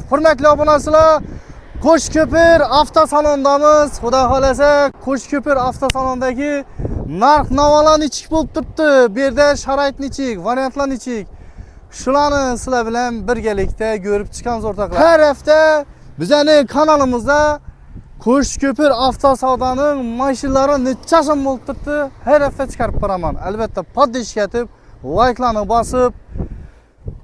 Hurmatli obunachilar, Qo'shko'pir avtosalondamiz. Xudo xolasa, Qo'shko'pir avtosalondagi narx-navolar nechik bo'lib turibdi. Bu yerda sharoit nechik, variantlar nechik. Shularni sizlar bilan birgalikda ko'rib chiqamiz o'rtoqlar. Har hafta bizning kanalimizda Qo'shko'pir avtosavdoning mashinalari necha so'm bo'lib turibdi, har hafta chiqarib boraman. Albatta, podpishka etib, like'larni bosib,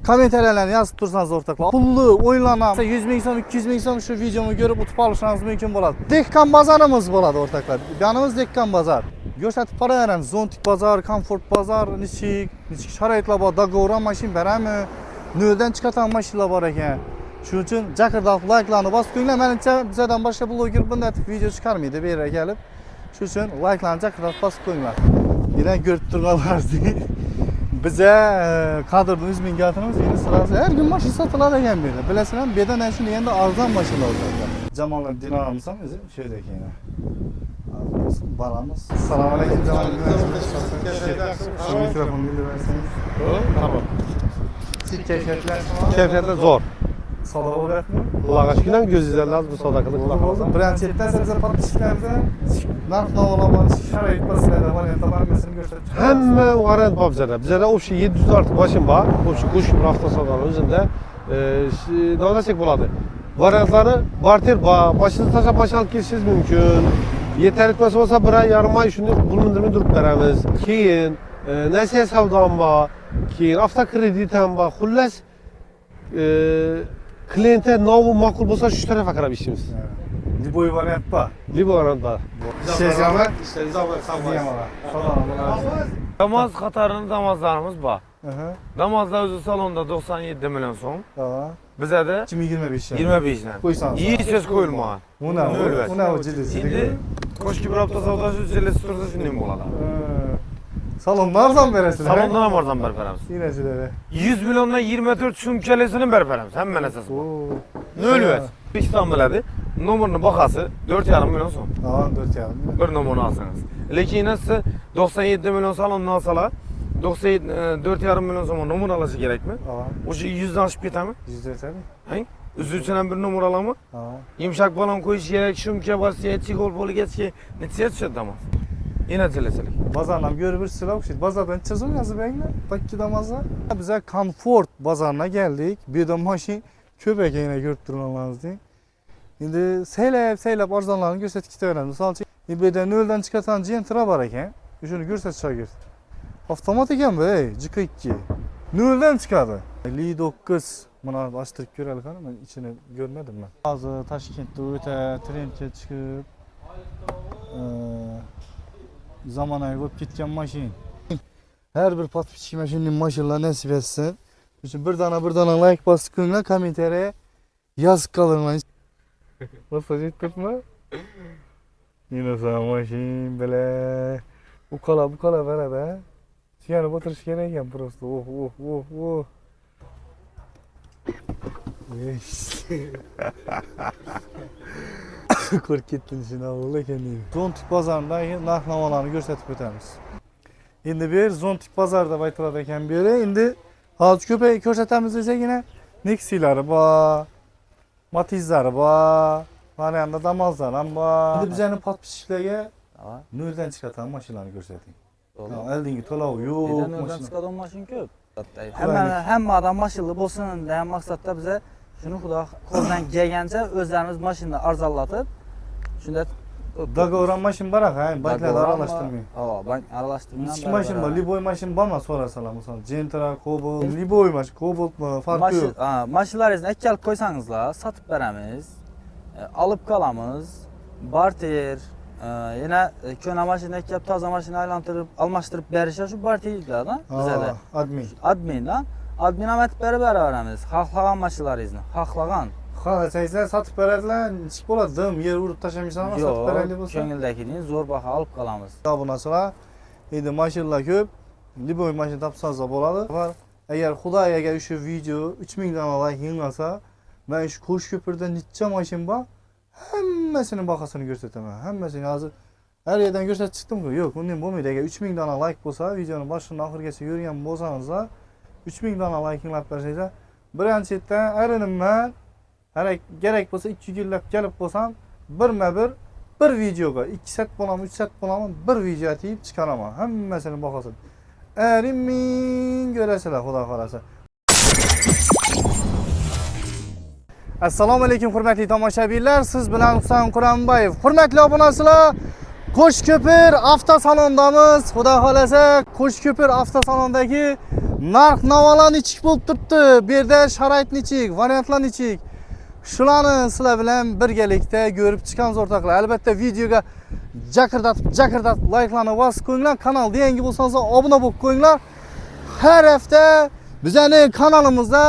kommentariylarni yozib tursangiz o'rtoqlar. Pulli o'yinlarni 100 ming so'm, 200 ming so'm shu videoni ko'rib o'tib olishingiz mumkin bo'ladi. Dehqon bozorimiz bo'ladi o'rtoqlar. Yanimiz dehqon bozor. Ko'rsatib qo'yaveramiz. Zontik bozor, komfort bozor, nechik sharoitlar bor, dogoran mashin berami, noldan chiqatan mashinlar bor ekan. Shuning uchun jaqirdoq like'larni bosib qo'yinglar. Menimcha bizdan boshqa bloger bunday video chiqarmaydi bu yerga kelib. Shuning uchun like'larni jaqirdoq bosib qo'yinglar. Yana ko'rib turganlaringiz bize kadrda 100 ming gapiramiz, endi sırası her gün maşin satıladi ekan bu yerda. Bilasizlar, bu yerda mana endi arzon mashinalar o'zadi. Jamollar Dinomiz ham o'zi shu yerda ekan. Baramiz. Assalomu alaykum Jamol. Shu mikrofonni bersangiz. Tamam. Siz kayfiyatlar? Keyfiyatlar zo'r. Savdo bo'lyapmi? Xudoga shukr, ko'zingizdan bu savdo qildik. Bo'ldi. Birinchidan siz podpishkalarda narx-navolar bor, sharoit baslarda variantlar barmasini ko'rsatib. Hamma variant bor bizda. Bizda o'sha 700 ortiq mashin bor. O'sha Qo'shko'pir avtosavdoning o'zida nolasak bo'ladi. Variantlari barter bor. Mashina tashlab mashina olib kelishingiz mumkin. Yetarli bo'lsa 1,5 oy shuni pulmindirmay turib beramiz. Keyin nasiya savdom bor. Keyin avtokredit ham bor. Xullas klientga novi ma'qul bo'lsa shu tarafga qarab ishlaymiz. Liboy variant bor. Liboy variant bor. Ishlaysizmi? Damoz qatorida damozlarimiz bor. Damozlar o'zi salonda 97 million so'm. Bizada 2025 dan. 25 dan. Qo'ysangiz. Hech so'z qo'yilmagan. Uni jilisi. Endi Qo'shko'pir avtosavdosi jilisi tursa shunday bo'ladi. Salondan arzon berasizlar. Salondan ham arzon berib beramiz. Yinachilari. 100 milliondan 24 so'mkalisini berib beramiz. Hamma narsasi bor. Nolvat. O'zbekiston biladi. Nomerni bahasi 4,5 million so'm. Ha, 4,5. Bir nomerni olsangiz. Lekin siz 97 million salondan olsalar, 4,5 million so'm nomer olishi kerakmi? O'sha 100 dan oshib ketami? 100 o'tadi. Hay? O'zi uchun ham bir nomer olammi? Ha. Yumshoq balon qo'yish kerak, shumka bosga, chigol bo'lgachki, necha tushadi damoz. Yana jilasizlik. Bozorni ham ko'rib birsizlar o'xshaydi. Bozordan chiqib yozib beringlar. Bakki damozlar. Biz komfort bozorına geldik. Bu yerda mashin ko'p ekanini ko'rib turganlaringizdek. Endi saylab arzonlarni ko'rsatib ketaveramiz. Misol uchun, bu yerda noldan chiqatan Gentra bor ekan. Shuni ko'rsatish shogird. Avtomat ekan bu, JK2. Noldan chiqadi. Li 9 mana ochtirib ko'raylik qani, men ichini ko'rmadim men. Hozir Toshkentda o'ta trendga chiqib zamonaviy bo'lib ketgan mashin. Har bir podpishka mashinaning mashinlar nasib etsin. Uchun bir dona like bosib qo'yinglar, kommentariya yozib qolinglar. Nasıl yettirme? Yine sağ mashin bile. Bu kala beraber. Yani batırış gereken prosto. Oh. Kork ettin şimdi Allah kendini. Zontik pazarında narx-navolarni ko'rsatib o'tamiz. Endi bir Zontik pazarda aytiladi ekan bu yeri. Endi hozir ko'p ko'rsatamiz desagina Nexia'lari bor, Matiz'lari bor, mana endi Damozlar ham bor. Endi bizning podpishkalarga noldan chiqadigan mashinalarni ko'rsating. Eldingi to'lov yo'q. Noldan chiqadigan mashin ko'p. Hamma odam mashinali bo'lsin degan maqsadda biz shuni xudo qo'ldan kelgancha o'zlarimiz mashinani arzonlatib, shunda dogoran mashin bor ha, banklarni aralashtirmang. Ha, bank aralashtirmang. Kichik mashin bor, Liboy mashin bormi so'rasalar, misol Gentra, Cobalt, Liboy mashin, Cobaltmi, farqi yo'q. Mashinalaringizni akkalib qo'ysangizlar, sotib beramiz. Olib qolamiz. Barter, yana ko'na mashina kelib toza mashina aylantirib, almashtirib berishar shu barterlarda bizada. Admindan. Admin ham aytib beramiz. Xohlagan mashinalaringizni, xohlagan. Xohlasangizlar sotib beradilar, ish bo'ladimi? Yer urib tashlamaysanmi, sotib beraylik bo'lsa. Ko'ngildagini zo'r baho olib qolamiz. Obunachilar, endi mashinalar ko'p, Liboy mashina topsangiz bo'ladi. Agar Xudoga shu video 3000 dona like yig'ilsa, men shu Qo'shko'pirda necha mashin bor, hammasini bahosini ko'rsataman. Hammasini hozir her yerdan ko'rsatib chiqdim-ku. Yo'q, undan bo'lmaydi. Agar 3000 dona like bo'lsa, videoni boshidan oxirigacha ko'rgan bo'lsangiz, 3000 dona like yig'lab bersangizlar, birinchidan ayrinimman gerek bo'lsa 2 kunlab kelib bo'lsam, bir videoga 2 set bo'laman, 3 set bo'laman, bir video atib chiqaraman. Hammasini bahosin. Ming ko'rasizlar, xudo xolasa. Assalomu alaykum hurmatli tomoshabinlar. Siz bilan Husan Quranbayev. Hurmatli obunachilar, Qo'shko'pir avtosalondamiz. Xudo xolasa, Qo'shko'pir avtosalondagi narx-navolar nechik bo'lib turibdi. Bu yerda sharoit nechik, variantlar nechik. Shularni sizlar bilan birgalikda ko'rib chiqamiz o'rtoqlar. Albatta videoga jakirdatib like'larni bosib qo'yinglar. Kanalga yangi bo'lsangiz obuna bo'lib qo'yinglar. Har hafta bizning kanalimizda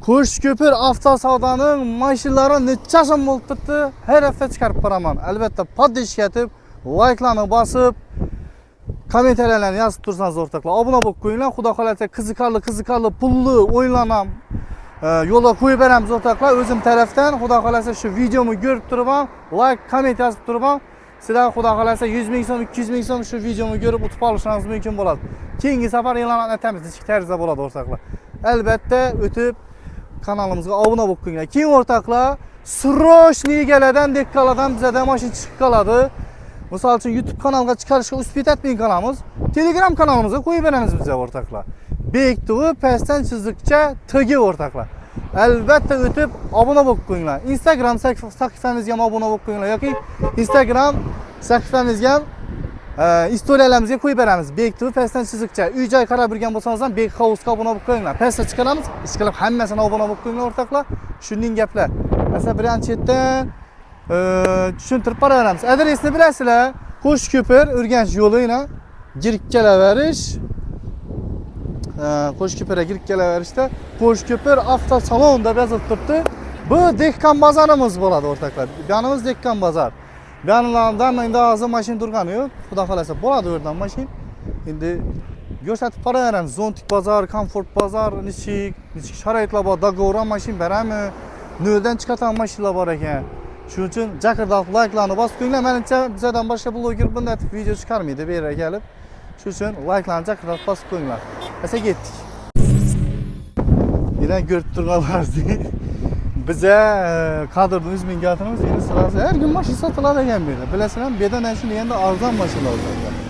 Qo'shko'pir avtosavdoning mashinalari necha so'm bo'lib turibdi, har hafta chiqarib boraman. Albatta podpishka etib, like'larni bosib, kommentariyalarni yozib tursangiz o'rtoqlar, obuna bo'lib qo'yinglar. Xudo xolasa qiziqarli pulli o'yinlarni ham yo'lga qo'yib beramiz o'rtoqlar. O'zim tarafdan Xudo xolasa shu videomni ko'rib turib ham, like, komment yozib turib ham, sizlar Xudo xolasa 100 ming so'm, 200 ming so'm shu videomni ko'rib utib olishingiz mumkin bo'ladi. Keyingi safar e'lon etamiz, nechta tarzda bo'ladi o'rtoqlar. Albatta o'tib kanalimizga obuna bo'lib qo'yinglar. Keyin o'rtoqlar, srochniy egalardan, dekkaladan bizada mashina chiqib qoladi. Misol uchun YouTube kanalga chiqarishga uspet etmay qolamiz. Telegram kanalimizga qo'yib beramiz bizga o'rtoqlar. Bektuvi pastdan chiziqcha tigi o'rtoqlar. Albatta o'tib obuna bo'lib qo'yinglar. Instagram sahifamizga ham obuna bo'lib qo'yinglar yoki Instagram sahifamizga ham istoriyalarımızga qo'yib beramiz. Bektuvi pastdan chiziqcha. Uy-joy qarab yurgan bo'lsangiz ham Bek House-ga obuna bo'lib qo'yinglar. Pastda chiqaramiz, ishqilib hammasini obuna bo'lib qo'yinglar o'rtoqlar. Shunday gaplar. Masalan, birinchi chetdan tushuntirib boraveramiz. Adresni bilasizlar. Qo'shko'pir Urganch yo'lina girib kelaverish. Qo'shko'pirga girib kelaverishda Qo'shko'pir avtosalon deb yozilib turibdi. Bu Dehqon bozorimiz bo'ladi o'rtoqlar. Yanimiz Dehqon bozor. Yanlardan endi hozir mashina turgani yo'q. Xudo xolasa bo'ladi u yerdan mashina. Endi ko'rsatib boraveramiz. Zontik bozor, komfort bozor, nechik sharoitlar bor, dogovoran mashina berami? Noldan chiqatan mashinalar bor ekan. Shuning uchun jakirdatib like'larni bosib qo'yinglar. Menimcha bizdan boshqa bloger bunday video chiqarmaydi bu yerga kelib. Shuning uchun like'larni jakirdatib bosib qo'yinglar. Esa ketdik. Yana ko'rib turganlaringizdek bize kadrda 100 ming getirimiz yeni sırası her gün maşin satıladi ekan bu yerda. Bilasizlar, bu yerda nashini endi arzon mashinalar sotadi.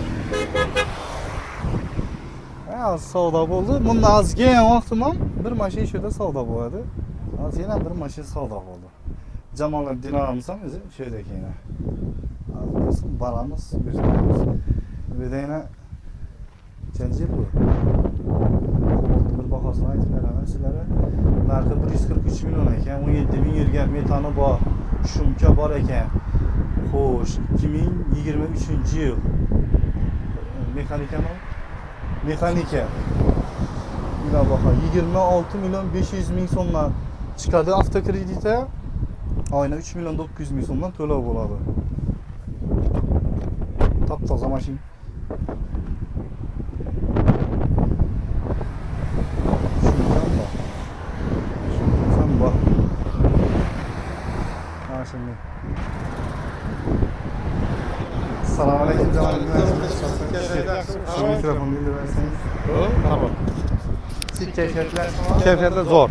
Savdo bo'ldi. Bunda ozgina vaqtim ham bir mashina shu yerda savdo bo'ladi. Hozir yana bir mashina savdo bo'ldi. Jamoliddin ogamiz ham o'zi shu yerda ekan. Hozir baramiz, o'zimiz. Bu yerda yana chanjil bu. Bir bahosini aytib beraman sizlarga. Narxi 143 million ekan, 17 ming yurgan metani bor, shumka bor ekan. Xo'sh, 2023-yil. Mexanikami? Mexanika. Buna baqa 26 million 500 ming so'mdan chiqadi avtokreditda. Oyna 3 million 900 ming so'mdan to'lov bo'ladi. Top-toza mashina. Şimdi. Assalamu alaykum canım. Şu mikrofonu indirerseniz. Tamam. Siz keyfiyatlar. Keyfiyatlar zor.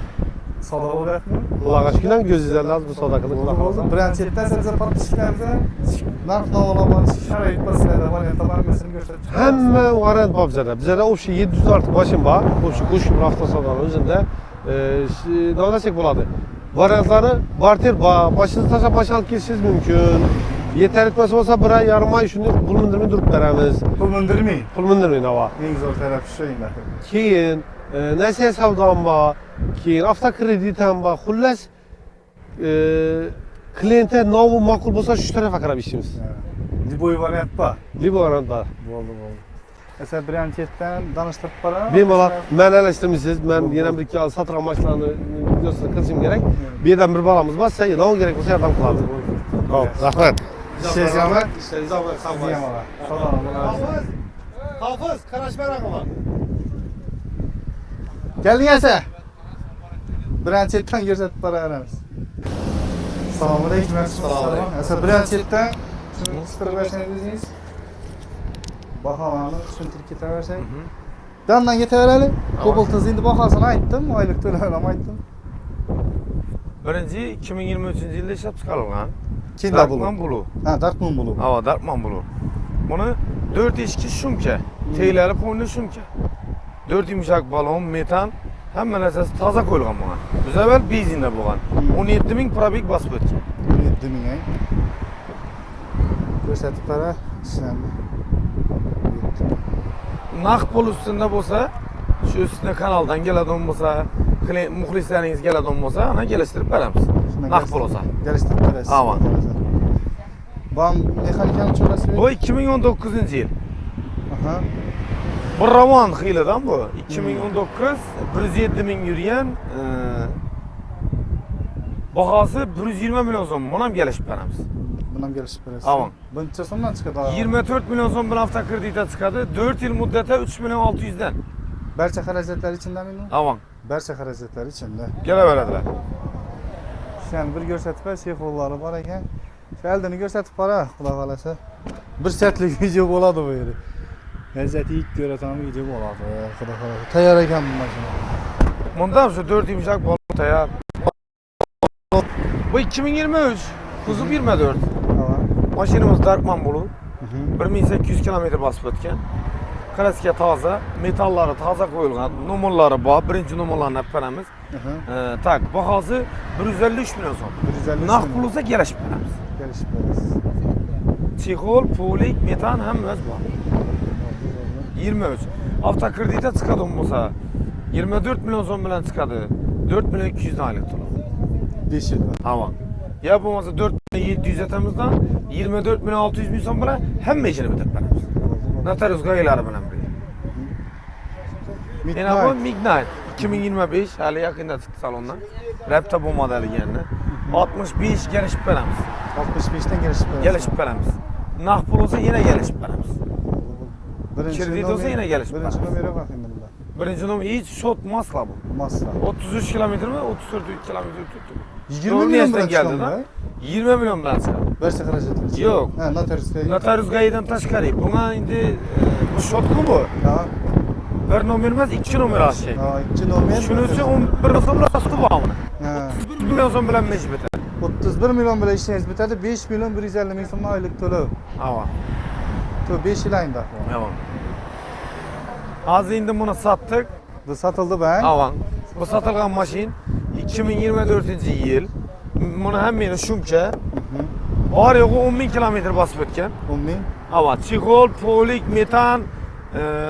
Savdo bo'lyapmi? Quloq ochgan ko'zingizlarni az bu savdo qilib quloq olsa. Birinchi chetdan siz podpishkalarda narx-navolar bor, sharoit bor, sizlarga variantlar hammasini ko'rsatib. Hamma variant bor bizada. Bizada o'sha 700 ortiq mashina bor. O'sha Qo'shko'pir avtosavdoning o'zida navlasak bo'ladi. Variantlari barter bor. Mashina tashlab mashina olib kelishingiz mumkin. Yetarli bo'lsa 1,5 oy shuni pul mindirmay turib beramiz. Pul mindirmay. Pul mindirmay nava. Eng zo'r taraf shu endi. Keyin nasiya savdom bor, keyin avtokredit ham bor. Xullas klientga novi ma'qul bo'lsa shu tarafga qarab ishlaymiz. Liboy variant bor. Liboy variant bor. Bo'ldi. Mesela birinchi chetdan danishtirib qo'yamiz. Bemalol meni alashtirmaysiz. Men yana bir ikki satran mashinalarini videosini qilishim kerak. Bu yerdan bir balamiz bor, sizga nima kerak bo'lsa yordam qiladi. Xo'p, rahmat. Ishingiz rahmat. Ishingiz rahmat. Hofiz, qarash beraqman. Keling asa. Birinchi chetdan ko'rsatib boraveramiz. Assalomu alaykum. Asa birinchi chetdan shuni qistirib bersangiz. Baholarni tushuntirib ketaversak. Dandan ketaveraylik. Ko'piltiz endi bahosini aytdim, oylik to'lovini ham aytdim. Birinci 2023 yılda ishlab chiqarilgan. Kenda Darkman Blue. Blue. Ha, Darkman Blue. Hava Darkman Blue. Buni 4 eshikli shumka, teylari qo'yinli shumka. 4 yumshoq balon, metan, hamma narsasi toza qo'yilgan bunga. Biz avval benzinda bo'lgan. 17 ming probeg bosib o'tgan. 7 ming ay. Ko'rsatib qara, ishlanma. Naqd pul ustida bo'lsa, shu ustida kanaldan keladigan bo'lsa, muxlislaringiz keladigan bo'lsa, ana kelishtirib beramiz. Naqd pul olsa. Kelishtirib berasiz. Ava. Bam mexanikani cho'rasi. Bu 2019-yil. Aha. Bu roman xilidan bu. 2019 107 ming yurgan, bahosi 120 million so'm. Buni ham kelishib beramiz. Buni ham kelishib berasiz. Ava. Buncha so'mdan chiqadi. 24 million so'm bilan avtokreditga chiqadi. 4 yil muddatda 3 million 600 dan. Barcha xarajatlar ichindami? Avon. Barcha xarajatlar ichida. Kelaveradilar. Yani bir ko'rsatib qo'y, sheyxollari bor ekan. Shu aldini ko'rsatib qora, xudo xolasa. Bir setlik video bo'ladi bu yerda. Lazzati it ko'ratan video bo'ladi, xudo xolasa. Tayyor ekan bu mashina. Bunda şu 4 yumuşak balon tayyor. Bu 2023. Kuzum 24. Tamam. Maşinimiz Darkman Blue. 1800 km basıp ötken. Klasikya taza, metalları taza koyulgan, numarları bor, birinci numarlarını hep veremiz. Tak, bahası 153 milyon so'm. 153 Naqd pul olsa kelishib beramiz. Kelishib berasiz. Chexol, polik, metan hammasi bor. 23. Avtokreditga chiqadigan bo'lsa 24 million so'm bilan chiqadi. 4 million 200 dan oylik to'lov. 5 yil. Tamam. Ya bo'lmasa 4 million 700 atamizdan 24 million 600 ming so'm bilan hamma ishini bitirib beramiz. Notarius qoidalari bilan birga. Yana bu Midnight 2025 hali yaqinda chiqdi salondan. Raptor bu modeli ekanni. 65 kelishib beramiz. 65 dan kelishib berasiz. Kelishib beramiz. Naqd pul olsa yana kelishib beramiz. Kredit olsa yine gelişip Birinchi beramiz. nomeri bak endi bunda. Birinchi nomer hiç shot masla bu. Masla. 33 kilometre mi? 34 kilometre tuttu. 20 milyon bilan geldi chiqadi da. da. 20 milyon bilan chiqadi. Barcha xarajatlar. Yo'q. Ha, notariusga. Notarius gayidan tashqari. Bunga endi bu shotku bu. Ha. Bir nomer emas, 2 nomer aşağı. Ha, ikki nomer. Shuning uchun 11 so'm rastı bu amına. Ha. 1 milyon so'm bilan mecbur etadi. 31 milyon bilan ishingiz bitadi, 5 milyon 150 ming so'm oylik to'lov. Hava. To 5 yil ayında. Tamam. Az endi buni sattık. Bu satıldı ben. Avan. Bu satılgan maşin 2024 yil. Buni hammani shumka. Bor yo'g'i 10 ming kilometr bosib o'tgan. 10 ming. Ava, chexol, polik, metan,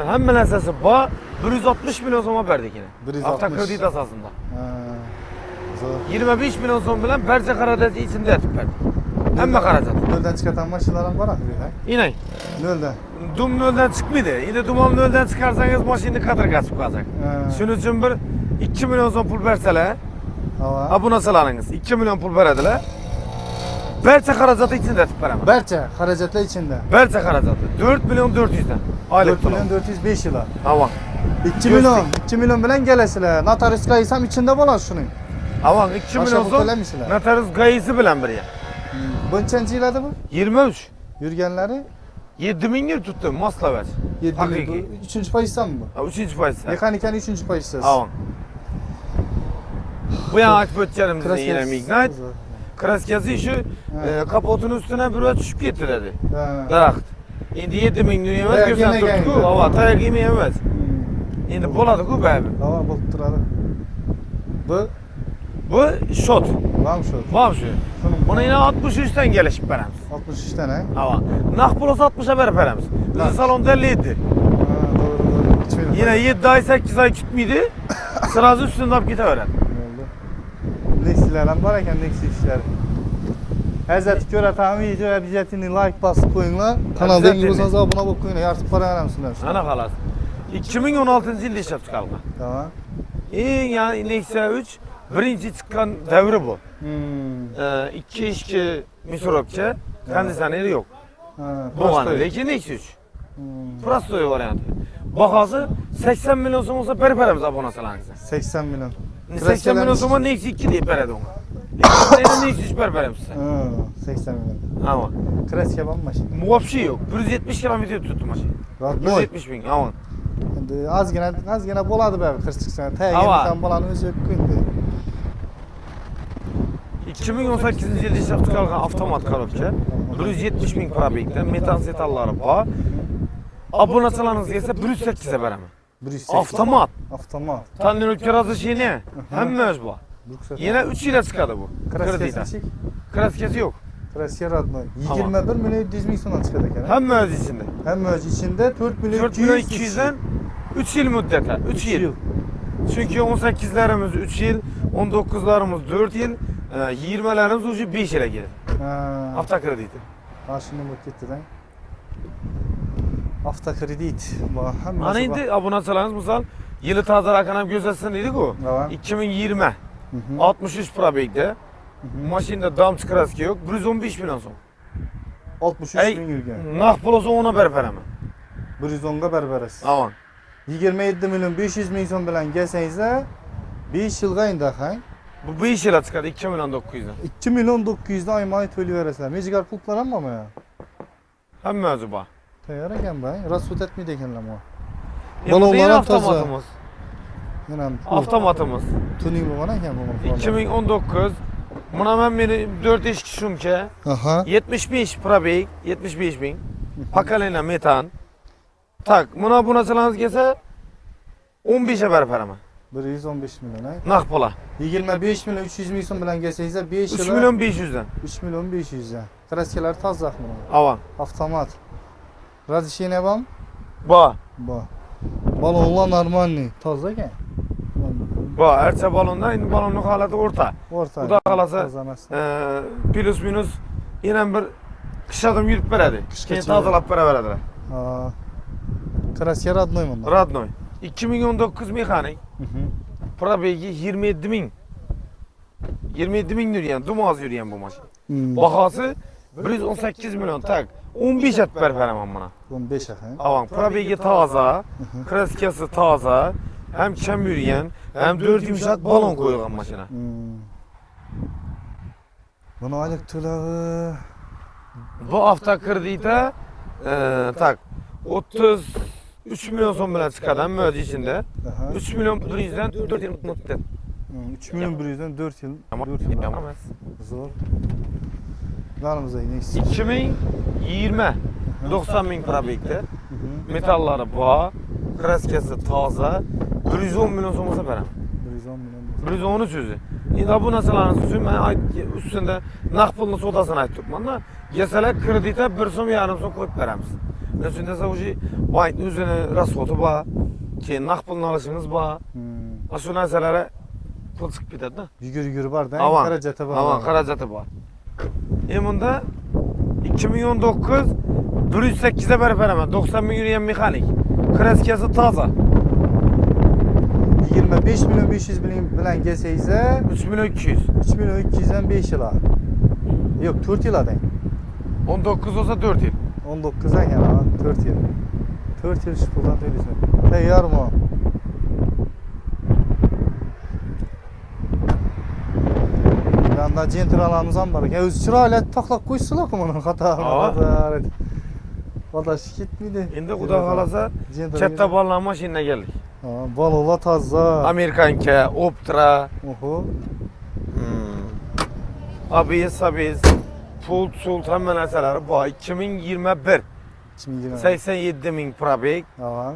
hamma narsasi bor. 160 million so'm berdik yine. 160. Avtokredit asosida. Ha. Zo'r. 25 million so'm bilan barcha xarajat ichida aytib berdik. Hamma xarajat. Noldan chiqatan mashinalar ham bor axir. Inay. Noldan. Dum noldan chiqmaydi. Endi dumam noldan chiqarsangiz mashinani qadriga chiqib qolacak. Shuning uchun bir 2 million so'm pul bersalar, Hava. abunasalaringiz 2 million pul beradilar. Barcha xarajatni ichida aytib beraman. Barcha xarajatlar ichida. Barcha xarajatni 4 million 400 dan. Oylik 4 milyon 405 yil. Avan. 2 milyon bilan kelasizlar. Notariusga ham ichida bo'ladi shuning. Avan 2 million bu so'm to'lamisizlar? notarius gayisi bilan birga. Buncha yil edi bu? 23. Yurganlari 7 ming yil tutdi Moslavat. 7 Haqiqiy. yil. 3-chi pozitsiyanmi bu? 3-chi pozitsiya. Mexanikani 3-chi pozitsiyasi. Avan. Bu yana aytib o'tganimizda yana Midnight. Kraskasi shu kapotini ustidan bir o't tushib ketdi dedi. Daraxt. Endi 7 ming dunyo emas, Tayoq ko'rsatib yemagan turibdi-ku. endi. Ava, tayoq yemay emas. Endi bo'ladi-ku baribir. Hava bo'lib turadi. Bu Bu shot. ham shu. Bam shu. Buni yana 63 dan kelishib beramiz. 63 dan, ha? Ava. Naqd pul olsa 60 ga berib beramiz. Bizni salonda 50. Ha, to'g'ri. Yine 7 ay 8 ay kutmaydi. Sırası üstünde alıp ketaveradi. Nexia'lar ham bor ekan, Nexia ishlari. Hazrati ko'ratan video обязательно like bosib qo'yinglar. Kanalga yangi bo'lsangiz obuna bo'lib qo'yinglar, yoritib boraveramsizlar. Ana xalas. 2016 yilda ishlab chiqarilgan. Tamam. Eng yani Nexia 3 birinchi chiqqan davri bu. 2 eshikli misorobcha, konditsioneri yo'q. Bo'lgan, lekin Nexia 3. Prostoy varianti. Bahası 80 milyon so'm olsa berib beramiz abonasalaringizga. 80 milyon. 80 milyon so'mga Nexia 2 deb beradi unga. Lekin Nexia 3 berib beramiz size. 80 milyon. Ama Kraska bormi mashina? вообще yo'q. 170 kilometr tutdi mashina. Rodnoy. 170 ming, aman. Endi ozgina bo'ladi baribir qirchiqsan. Ava. Tagiga ham bolani o'zi yo'q-ku endi. 2018 yılda ishlab chiqarilgan avtomat korobka 170 ming probegda metan setallari bor. Obunachilaringizga esa 108 ga beraman. 108. Avtomat. Avtomat. Tanlenitkar razрешение hammasi bor. Yana 3 yilga chiqadi bu. Kraskasi. Kraskasi yo'q. Kraska radnoy. 21 milyon 700 ming so'mdan chiqadi ekan. Hammasi ichida. Hammasi ichida 4 milyon 4 milyon 200 dan 3 yil muddati. 3 yil. Çünkü 18'lerimiz 3 yıl, 19'larımız 4 yıl, 20'lerimiz уже 5 yıla gelir. Ha. Avtokrediti. Ha şimdi bak gitti lan. Avtokredit. Bak hammasi. Hani indi obunachilarimiz misal yılı taze rakam gözetsin dedik o. Evet. 2020 63 probegde. Maşinada damcı kraski yok. 115 milyon so'm. 63 bin yurgan. Naq pul olsa ona berib beraman. 110'ga berberasiz. Aman. 27 milyon 500 ming so'm bilan kelsangizlar 5 yilga endi ha. Bu 5 yıla çıkardı 2 milyon 900 dan. 2 milyon 900 dan oymay to'layverasizlar. Mejigar pullar ham bormi ya? Hammasi bor. Tayyor ekan bu. Rasut etmaydi ekanlar bu. Endi yana Balonlar toza. avtomatımız. Yana Avtomatımız. tuning bo'lgan ekan bu. 2019 buna ben beni 4 iş kişimke Aha. 75 probeg 75 bin pakalina metan tak buna çalanız gelse 15'e ver paramı 115 milyon ha. nak pula 25 milyon 300 ming so'm bilan kelsangizlar 5 3 yil milyon 500'den 3 milyon 500 dan. Kraskalar toza buni. avan Avtomat. Razрешение bormi? ba Bor. Balonlar normalniy, toza ekan. erçe balonda indi balonun halati orta O'rta. Xudo xolasa Toza emas. plus minus yine bir kış adım yürüp veredi keyin Kışgacha. tazalap beraveradilar Ha. Kraska radnoy bunda. Radnoy 2019 mexanik probegi 27 bin 27 bin yürüyen dumaz yürüyen bu maşin bahası 118 milyon tak 15 et berberamam buna 15 ha. avan probegi taza kraskası taza hem kem yürüyen hem 4 yumuşak balon koyulgan maşina Buni oylik to'lovi bu hafta kredite tak 33 milyon so'm bilan chiqadi hamma içinde Aha. 3 milyon 100'den 4 yıl mutlu 3 milyon 100'dan 4 yil. Ama 4 yil. yapamaz. Zo'r. Yanımızda yine 2020 90 bin probegde metalları boğa, kraskası taze 110 milyon so'm olsa berem. 110 milyon. 113 o'zi. Endi bu narsalarni uchun men ustida naqd pulni sodasini aytib turibman da. Gelsalar kredite 1,5 so'm qo'yib beramiz. Lekin desa o'sha bankning o'zini rasxoti bor, keyin naqd pulni olishimiz bor. Shu narsalarga pul chiqib ketadi-da. Yugur barda, Avan, xarajati bor. avan, xarajati bor. Bunda 2019 108 ga berib beraman. 90 ming yurgan mexanik. Kraskasi toza. 25 milyon 500 bilan kelsangizlar 3 milyon 200. 3 milyon 200 dan 5 yil. Yo'q, 4 yil adang. 19 olsa 4 yıl. 19 ekan ha, 4 yil. 4 yil shu puldan to'laysan. Tayyormi? Yanda jentralarimiz ham bor ekan. O'zi chiroyli toqlab qo'ysalar-ku buni qator. Vadash ketmaydi. Endi Xudo xolasa katta bolalar mashinada keldik. Ha, balonlar toza. Amerikanka, Optra, Oho. ABS, Pult, hamma narsalari bor. 2021 2020. 87 ming probeg, Ha.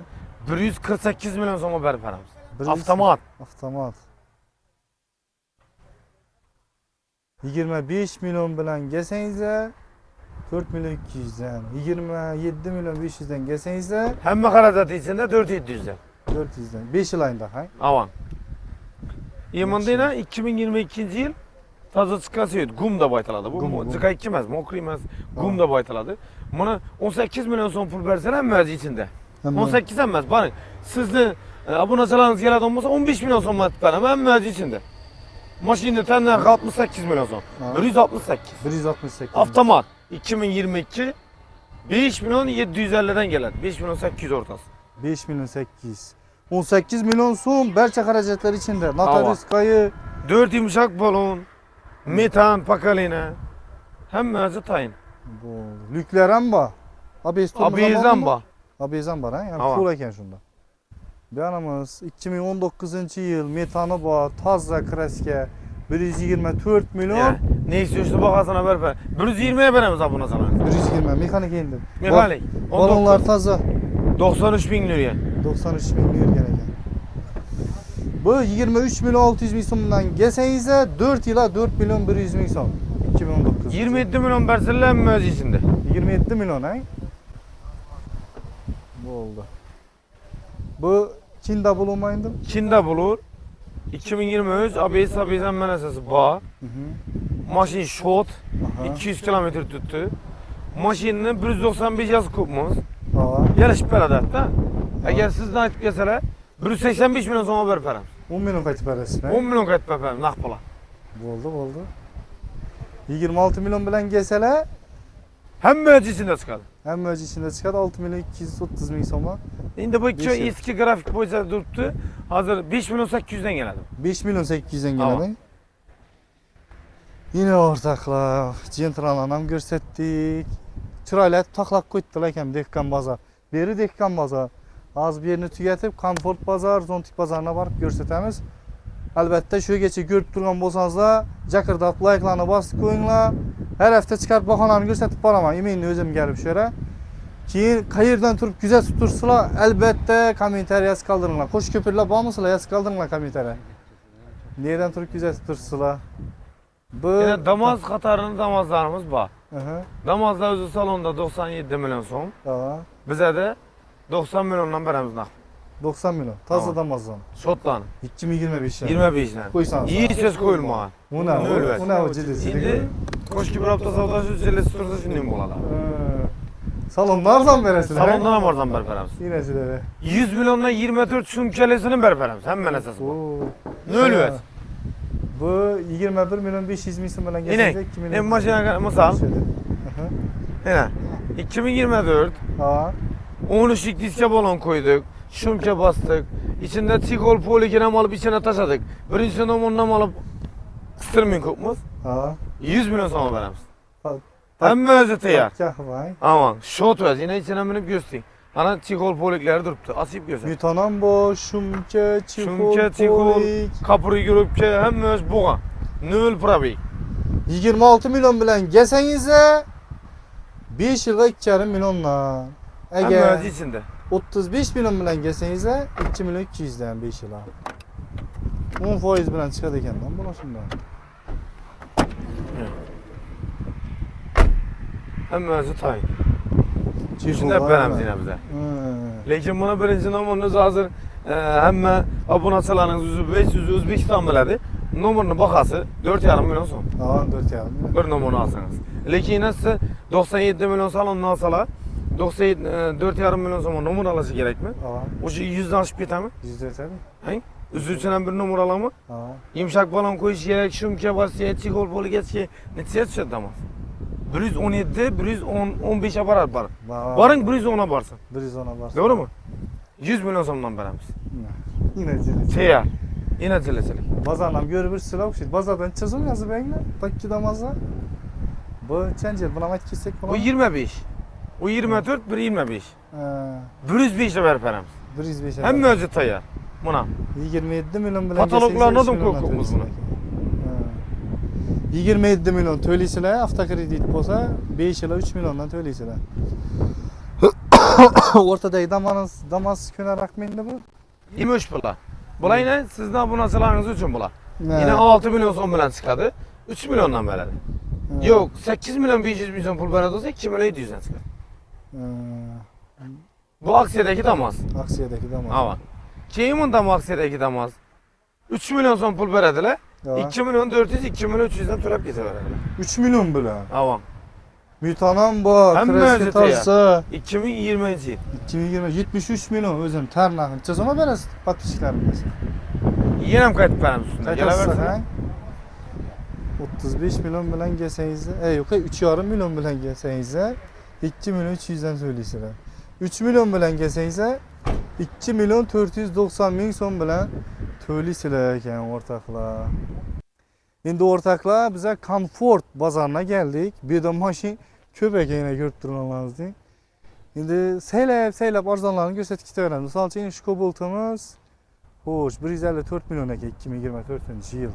148 milyon so'mga berib beramiz. 100 Avtomat. Avtomat. 25 milyon bilan kelsangizlar 4 milyon 200 dan, 27 milyon 500 dan kelsangizlar Hamma xarajati ichida 4700 dan. 400 dan. 5 yil oyында ha. Avan. Yemandina 2022 yil toza chiqqasi edi. Gum deb aytiladi. Bu Gum. ziqa 2 emas, mokri emas, gum deb aytiladi. Buni 18 milyon so'm pul bersalar hamma ichida. 18 emas, bari sizni obunachilaringiz keladigan bo'lsa 15 milyon so'm beraman hamma ichida. Mashina tanasi 68 milyon so'm. 168. 168. Avtomat 2022 5 milyon 750 dan keladi. 5 milyon 800 o'rtasi. 5 milyon 800. 18 milyon so'm barcha xarajatlar ichida. Notarius qo'yi 4 yumuşak balon, metan, pakalina. Hammasi tayin. bu lüklar ham bor. Abizdan bor. Abizdan bor ha. Yani Aman. pul ekan shunda. Bu yanimiz 2019 yil metani bor, toza kraska, 124 milyon. Yani, ne istiyorsun bakasına ver. 120'ye veremiz abi buna sana. 120 mekanik indim. Mekanik. Balonlar taza. 93 bin liraya. 93 milyon euro ekan. Bu 23 milyon 600 ming so'mdan gelsangizda 4 yıla 4 milyon 100 ming so'm. 2019. 27 milyon versinler mi içinde? 27 milyon ay. Oldu. Bu Çin'de bulunmayındı. Çin'de bulur. 2023 ABS ABS'den menasası bağ. Maşin short. 200 kilometre tuttu. Maşinini 195 yaz kupmuz. Yarış berada hatta. Eğer sizden aytıp gelseler 185 milyon so'm berip beramiz. 10 milyon qaytib berasizmi? 10 milyon qaytib beramiz naq pula. Bo'ldi. 26 milyon bilan kelsalar, Hamma içinde çıkadı. hamma o'zi ichida chiqadi 6 milyon 230 ming so'mga. Endi bu ikki Besh yil. eski grafik bo'yicha turibdi. Hozir 5 milyon 800 dan keladi. 5 milyon 800 dan Tamam. keladi. Yine o'rtoqlar, jentralarni ham ko'rsatdik. Chiroyli taxlab qo'ydilar ekan Dehqon bozor. Beri Dehqon bozor. Hozir bu yerni tugatib, Komfort bozor, Zontik bozoruna borib ko'rsatamiz. Albatta shugacha ko'rib turgan bo'lsangizlar, jakardab like'larni bosib qo'yinglar. Har hafta chiqarib bahonani ko'rsatib boraman. Eminni o'zim kelib shu yerga. Keyin qayerdan turib kuzatib tursizlar, albatta kommentariy yozib qoldiringlar. Qo'sh ko'pirlar bormisizlar, yozib qoldiringlar kommentariy. Nereden turib kuzatib tursizlar? Bu Yine Damaz Katar'ın Damazlarımız var. Aha. Damazlar özü salonda 97 milyon so'm. Tamam. Bize de 90 milyondan beramiz naq. 90 milyon. Taze Tamam. Damazdan. Sotlan. 2025 'dan. 25 dan. Qo'ysangiz. İyi söz koyulmagan. Bu ne? Nöl Bu ne o ciddi? Endi qo'shki bir hafta savdosi jellesi tursa shunday bo'ladi. Salonda arzon berasizlar. Salondan ham arzon berib beramiz. Yine sizlere. 100 milyondan 24 shumkalesini berib beramiz. Hamma narsasi bor. Nöl vet. Bu 21 milyon 500 ming so'm bilan Yine, kelsangiz 2 milyon. en başına misal. Aha. Yine 2024 Ha. 13'lik diske balon koyduk. Şumke bastık. İçinde tikol polikiram alıp içine taşıdık. Birinci numundan alıp kıstırmayın kopmaz. Ha. 100 milyon sonra veremiz. Tak- Hem özü teyar. Kah vay. Aman şot öz yine içine binip göstereyim. Ana tikol polikleri duruptu. Asip göster. Mütanan bu şumke, Şumke, çikol, tikol, polik. kapırı görüp ki hem öz buğa. Nöl probey. 26 milyon bilan gelsangizda 5 yilga 2,5 milyondan. Hem Agar öz içinde. 35 milyon bilan gelsangizda 2 milyon 200 dan 5 yilga. 10% bilan chiqadi ekan-da buni shundan. Hem özü tay. Çikol Şimdi hep var veremiz mı? yine bize. Hı. Lekin buna birinci numarınız hazır. Hemme abonaçılarınız üzü 500 Özbekistan biledi. Numarını bakası 4,5 milyon son. Tamam 4,5 milyon. Bir numarını alsanız. Lekin yine size 97 milyon salonunu alsalar 4,5 milyon son numara alası gerek mi? Tamam. O şey 100'den aşıp biter mi? %100 tabii. He? Üzü içinden bir numara alamı? Tamam. Yumuşak balon koyuş gerek, şumke basıya, çikol poli geçki. Neticeye düşer damaz. 117, 115 aparat var. Varın 110'a varsın. 110'a varsın. Doğru mu? 100 milyon sonundan veremiz. Yine cilisi. Teyar. Yine çilesilik. Bazardan görüp silah okşaydı. Bazardan çözüm yazı benimle. Bakki damazla. Bu çencel. Buna mat kessek Bu falan. 25. O 24, bir 25. 105'e verip veremiz. 105'e. Hem özü tayar. Buna. 27 milyon bilen. Kataloglarına gelseniz da 3 milyon koyuyoruz töleysizler. 27 milyon töleysizler. Avtokredit olsa 5 yıla 3 milyondan töleysizler. Ortadaki damaz köner akmayında bu. 23 bula. Bula yine sizden bu nasılarınız için bula. Ne? Yine 6 milyon son bilen çıkadı. 3 milyondan veredi. Yok 8 milyon 500 milyon pul veredi olsa 2 milyon 700'den çıkar. Bu aksiyedeki damaz. Aksiyedeki damaz. Ama. Kimin damı aksiyedeki damaz? 3 milyon son pul verediler. Ya. 2 milyon 400, 2 milyon 300'den törep getirirler. 3 milyon bile. Avam. Mütanan bu. Hem Kreski mevcut ya. tarsa. 2020 yıl. 2020 73 milyon özüm ternakın. Çözüme veririz patpişiklerimiz. Yine mi kayıt benim üstünde? Gele Kaçası versene. ha? 35 milyon bilen gelsenize. Yok 3,5 milyon bilen gelsenize. 2 milyon 300'den söyleyisiler. 3 milyon bilen gelsenize. 2 milyon 490 bin son bilen söyleyisiler ekan ortaklar. Endi ortaklar bize Komfort bazarına geldik. Bir de maşin köp ekene görüp turganlarınız değil. Endi seylep arzonlarını gösterdik kitaveramiz. Misal üçün şu Cobalt'ımız hoş 154 milyon eke 2024 yıl.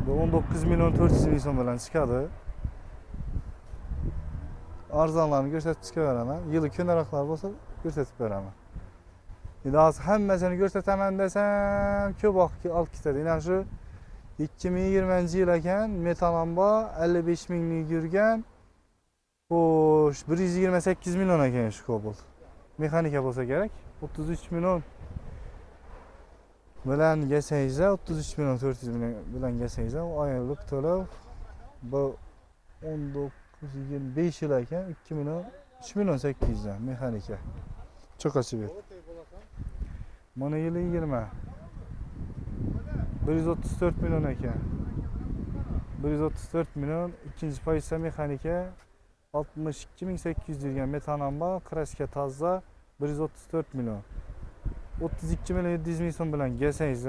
Bu 19 milyon 400 ming so'm bilan chiqadi. Arzonlarni ko'rsatib chiqaveraman. Yili ko'naroqlar bo'lsa ko'rsatib beraman. Endi hozir hammasini ko'rsataman desam, ko'p vaqt olib ketadi. Yana shu 2020-yil ekan, metanamba 55 minglik yurgan. Xo'sh, 128 milyon ekan shu Cobalt. Mexanika bo'lsa kerak. 33 milyon bilan gelsangiz, 33 milyon 400 milyon bilan gelsangiz, oylik to'lov bu 19-25 yil ekan, 2 milyon 3 milyon 800 dan mexanika. Cho'qachi bet. Mana yili 20. 134 milyon ekan. 134 milyon, ikinci pozitsiya mexanika 62.800 degan metanamba, kraska toza 134 milyon. 32 milyon 700 ming so'm bilan gelsangiz,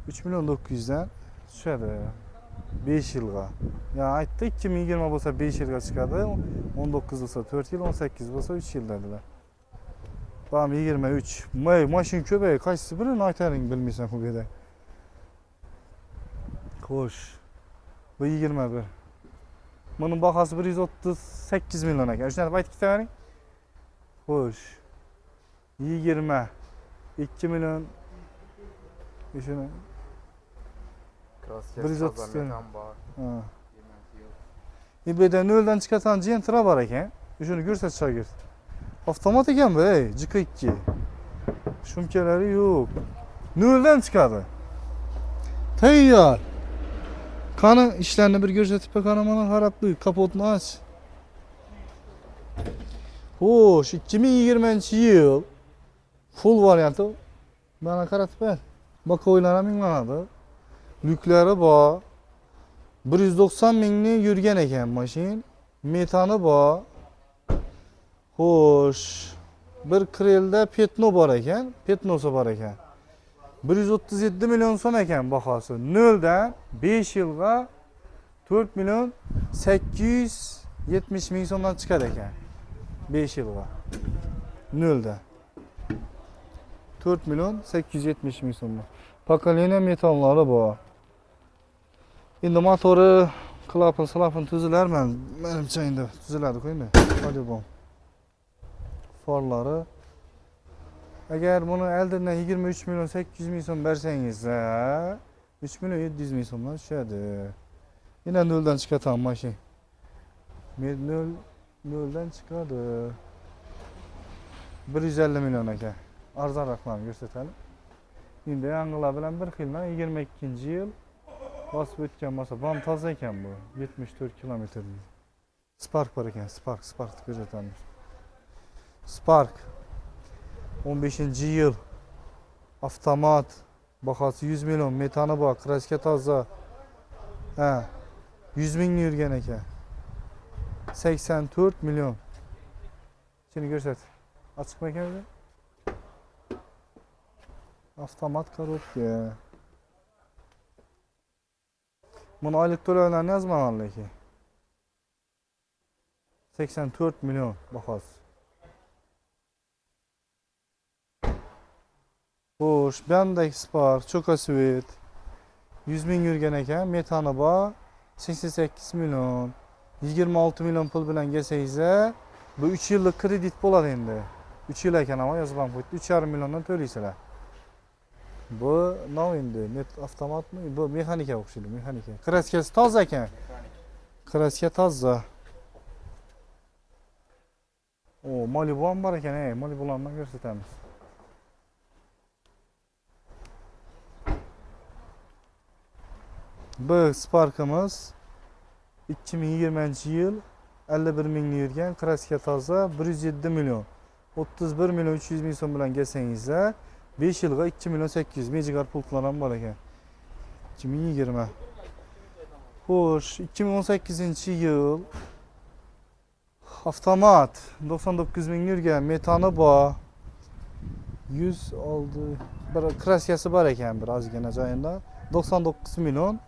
3 milyon 900 dan tushadi 5 yilga. Yani aytdi 2020 bo'lsa 5 yilga chiqadi, 19 bo'lsa 4 yil, 18 bo'lsa 3 yil dedilar. Tamam 23. Mashina ko'payib, qaysi birini aytaring bilmaysan bu yerda. Xo'sh. Bu 21. Bunun bahası 138 milyon ekan. Shuni aytib ketavering. Xo'sh. 20. 2 milyon. Shuni. 130 milyon. Ha. İbeden nölden çıkartan Gentra var ekan. Shuni ko'rsat shogird. Avtomat ekan bu, JK2. Shumkalari yo'q. Nölden chiqadi. Tayyor. Qani ishlarni bir ko'rsatib bakana mana qarabdi, kapotni och. Xo'sh, 2020-yil full varianti. Mana qaratib ber. Bakoylar ham minglanadi. Lyuklari bor. 190 mingni yurgan ekan mashin. Metani bor. Xo'sh, bir krelda petno bor ekan, petnosi bor ekan. 137 milyon so'm ekan bahosi. 0 dan 5 yilga 4 milyon 870 ming so'mdan chiqadi ekan. 5 yilga. 0 dan 4 milyon 870 ming so'm. Pokoleniya metallari bor. Endi motori, klapan tuzilarmi? Menimcha endi tuziladi qo'yma. Hadi bu. Farları. Eğer bunu eldinden 23 milyon 800 ming so'm bersangiz, 3 milyon 700 ming so'mdan tushadi. Yine noldan chiqatan mashin. Noldan chiqadi. 150 milyon ekan. Arzonroqlarni ko'rsatadi. Endi yangilar bilan bir xildan 22-yil bosib o'tgan bo'lsa, bom toza ekan bu. 74 kilometr. Spark bor ekan, Spark'ni ko'rsatamiz. Spark 15-yil avtomat, bahası 100 milyon, metanı bor, kraska toza. 100 mingni yurgan ekan. 84 milyon. Shuni ko'rsat. Ochiqmi ekan o'zi? Avtomat korobka. Buni oylik to'lovlarni yozmagan lekin. 84 milyon bahası. Xo'sh, Hyundai Spark, Chokasvet 100 ming yurgan ekan, metani bor, 88 milyon. 26 milyon pul bilan gelsangiz, bu 3 yillik kredit bo'ladi endi. 3 yil ekan ama yozib ham qo'ydi. 3,5 milyondan to'laysizlar. Bu nov endi, avtomatmi? Bu mexanika o'xshaydi, mexanika. Kraskasi toza ekan. Kraska toza. O, Malibu ham bor ekan, Malibularni ko'rsatamiz. Bu Spark'ımız 2020-yil 51 mingni yurgan, kraska toza, 107 milyon. 31 milyon 300 ming so'm bilan gelsangiz, 5 yilga 2 milyon 800 mejigar pultlar ham bor ekan. 2020. Xo'sh, 2018-yil avtomat 99 ming yurgan, metani bor. 100 oldi. Bir kraskasi bor ekan, bir ozgina joyida. 99 milyon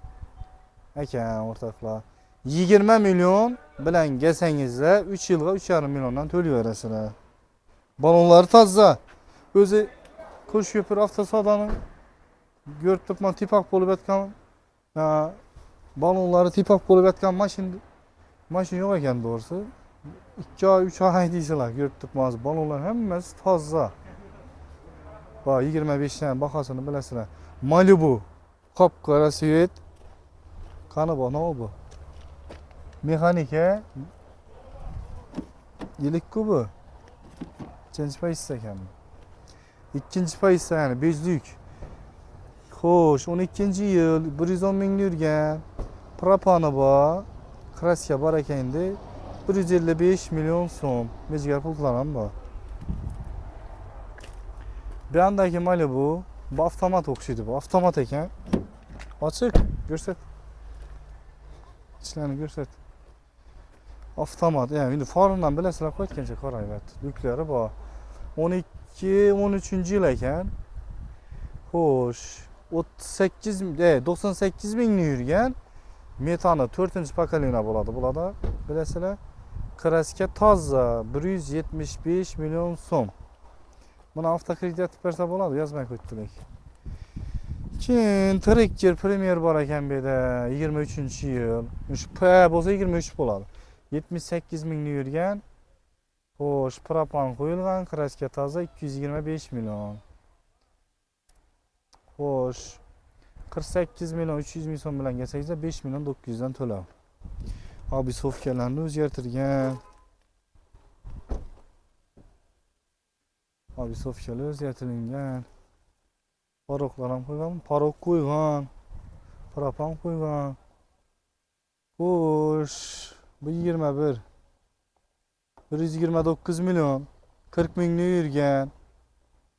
ekan o'rtoqlar. 20 milyon bilan gelsangiz, 3 yilga 3,5 milyondan to'layverasizlar. Balonları toza. O'zi Qo'shko'pir avtosadanın ko'rib turibman, tipak bo'lib yotgan Ha, balonları tipak bo'lib yotgan mashina yo'q ekan doğrusu. 2 oy 3 oy deysilar, ko'rib turibmiz. Balonlar hammasi toza. Bak 25 dan bahasini bilasizlar. Malibu qop-qora svet. Qani bu, nima bu? Mexanika. Yilik-ku bu. Ikkinchi paytda ekan. Ikkinchi paytda yani bezlik. Xo'sh, 12-yil 110 ming yurgan. Propani bor. Kraska bor ekanda. 155 milyon so'm. Mezgar pullar ham bor. Bu yandagi Malibu, bu avtomat o'xshaydi bu. Avtomat ekan. Ochiq, ko'rsat. İçlerini ko'rsat. Avtomat, yani endi farondan bilasizlar qo'yatgancha qarayapti. Yuklari bor. 12-13 yil ekan. Xo'sh, 98 mingni yurgan. Metani 4-pokoleniya bo'ladi bularda. Bilasizlar, kraska toza 175 milyon so'm. Buni avtokredit etib bersa bo'ladi, yozmay qo'yibdilar. Keyin Tracker Premier bor ekan bu yerda 23-yil. Shu P bo'lsa 23 bo'ladi. 78 mingni yurgan. Xo'sh, propan qo'yilgan, kraska toza 225 million. Xo'sh, 48 milyon 300 ming so'm bilan kelsangiz 5 milyon 900 dan to'lab. Obisovkalarni o'zgartirgan. Obisovkalar o'zgartirilgan. Paroqlar ham qo'ygan, paroq qo'ygan. Propan qo'ygan. Xo'sh, bu 21. 129 milyon 40 mingni yurgan.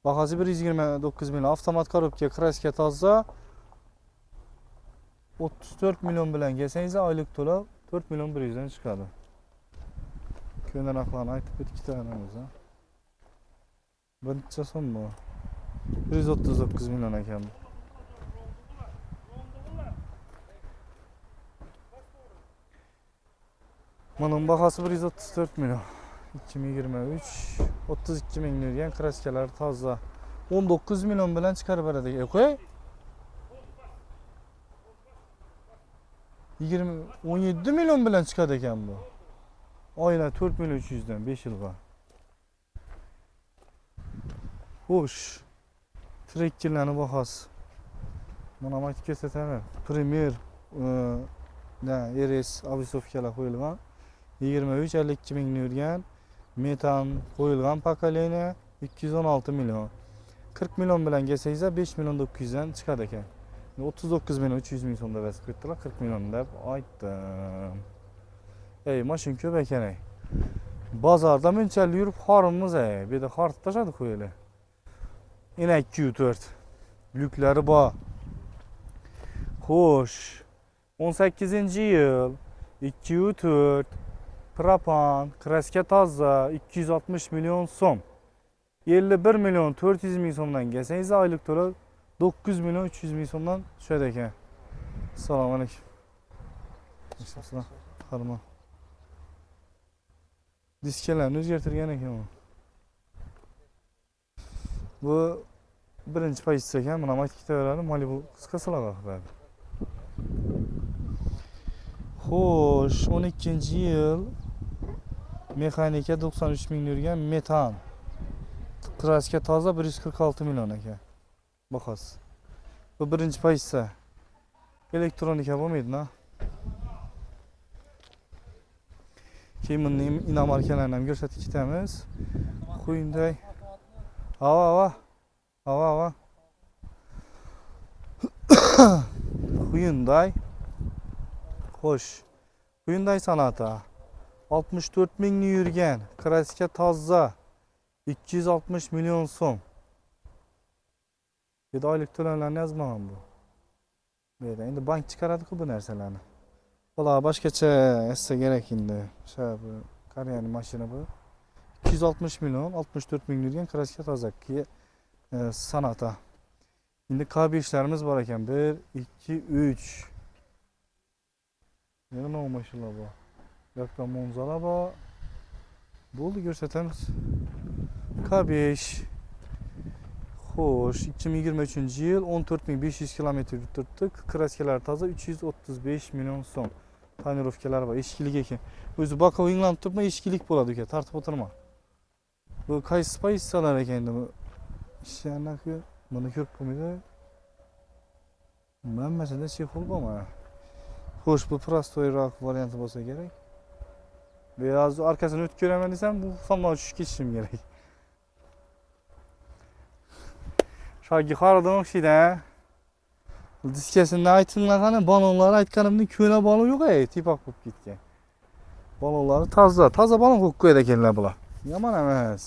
Bahası 129 milyon. Avtomat korobka, kraska toza 34 milyon bilan kelsangiz oylik to'lov 4 milyon 100 dan chiqadi. Ko'nanoqlarni aytib ketganimiz. Birinchi so'm bu. 139 milyon ekan. Bunun bahası 134 milyon. 2023 32 ming yurgan kraskalar toza. 19 milyon bilan chiqarib beradi. Qo'y. 17 milyon bilan chiqadi ekan bu. Oyna 4 milyon 300 dan 5 yilga. Xo'sh. Trekkerlarning bahasi. Mana aytib ko'rsataman. Premier RS obisovkalar qo'yilgan. 23-52 ming yurgan. Metan qo'yilgan pokoleniya 216 milyon. 40 milyon bilan kelsangiz 5 milyon 900 dan chiqadi ekan. 39 milyon 300 ming so'mda bas qo'ydilar, 40 milyon deb aytdim. Mashina ko'p ekan. Bozorda bunchalik yurib xorimiz, bu yerda xortib tashladi qo'ylar. Yana 204 lyuklari bor. Xo'sh, 18-yil 204 propan, kraska toza 260 milyon so'm. 51 milyon 400 ming so'mdan kelsangiz oylik to'lov 9 milyon 300 ming so'mdan tushadi ekan. Assalomu alaykum. Xarma. Diskalarni o'zgartirgan ekan u. Bu birinchi paytda ekan, mana maktablarni Malibu qisqasalar qiladi. Xo'sh, 12-yil mexanika 93 ming yurgan metan. Kraska toza 146 milyon ekan. Bahos. Bu birinchi paytda. Elektronika bo'lmaydi-na. Keyin buni inomarkalarni ham ko'rsatib ketamiz. Hyundai. Hava. Hyundai. Xo'sh. Hyundai Sonata 64 mingni yurgan, kraska toza 260 milyon so'm. Bu oylik to'lovlarni yozmagan bu. Bu yerda endi bank chiqaradi-ku bu narsalarni. Bular boshqacha essa kerak endi. O'sha bu Koreyaning mashina bu. 260 milyon 64 ming yurgan kraska toza Sonata. Endi K5'larimiz bor ekan. 1 2 3. Yana mashinalar bor. Yoqda Monzala bor. Bo'ldi, ko'rsatamiz. K5. Xo'sh, 2023-yil 14500 kilometr yurtdik. Kraskalar toza 335 million so'm. Tonirovkalar bor, eshiklik ekan. O'zi bokovinglanib turibmi, eshiklik bo'ladi ekan, tartib o'tirma. Bu qaysi pozitsiyalar ekan endi bu? Ishlarni buni ko'rib qo'ymaydi. Hammasida chexol bormi? Xo'sh, bu prostoyroq varianti bo'lsa kerak. Biraz arkasini o'tib ko'raman desam, bu somon tushib ketishim kerak. Shogi qaradan o'xshaydi. Diskasini aytinglar qani, balonlar aytganimdek ko'la balon yo'q-ey, tipak bo'lib ketgan. Balonlari toza balon qo'yib qo'yadi ekanlar bular. Yomon emas.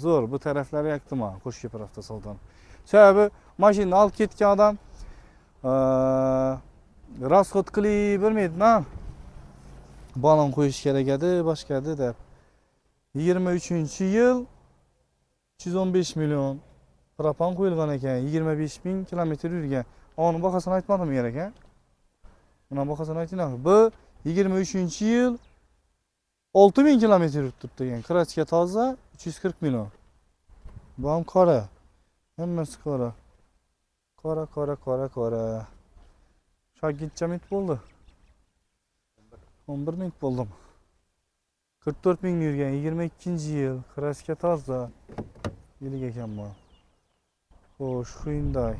Zo'r, bu taraflari yaktima, Qo'shko'pir avtosalon. Sababi mashinani olib ketgan odam расход qilib bilmaydi-ma. Balon qo'yish kerak edi, boshqa edi deb. 23-yil 315 million propan qo'yilgan ekan, 25 000 kilometr yurgan. Onu bahasını aytmadim gerek ha. Buna bahasını aytayım. Bu 23-yil 6000 kilometr yurtibdi ekan. Kraska toza 340 million. Bu ham qora. Hammasi qora. Qora. Shogirtcha minut bo'ldi. 11 minut bo'ldim. 44 ming yurgan 22-yil kraska toza. Yilik ekan bu. Xo'sh, Hyundai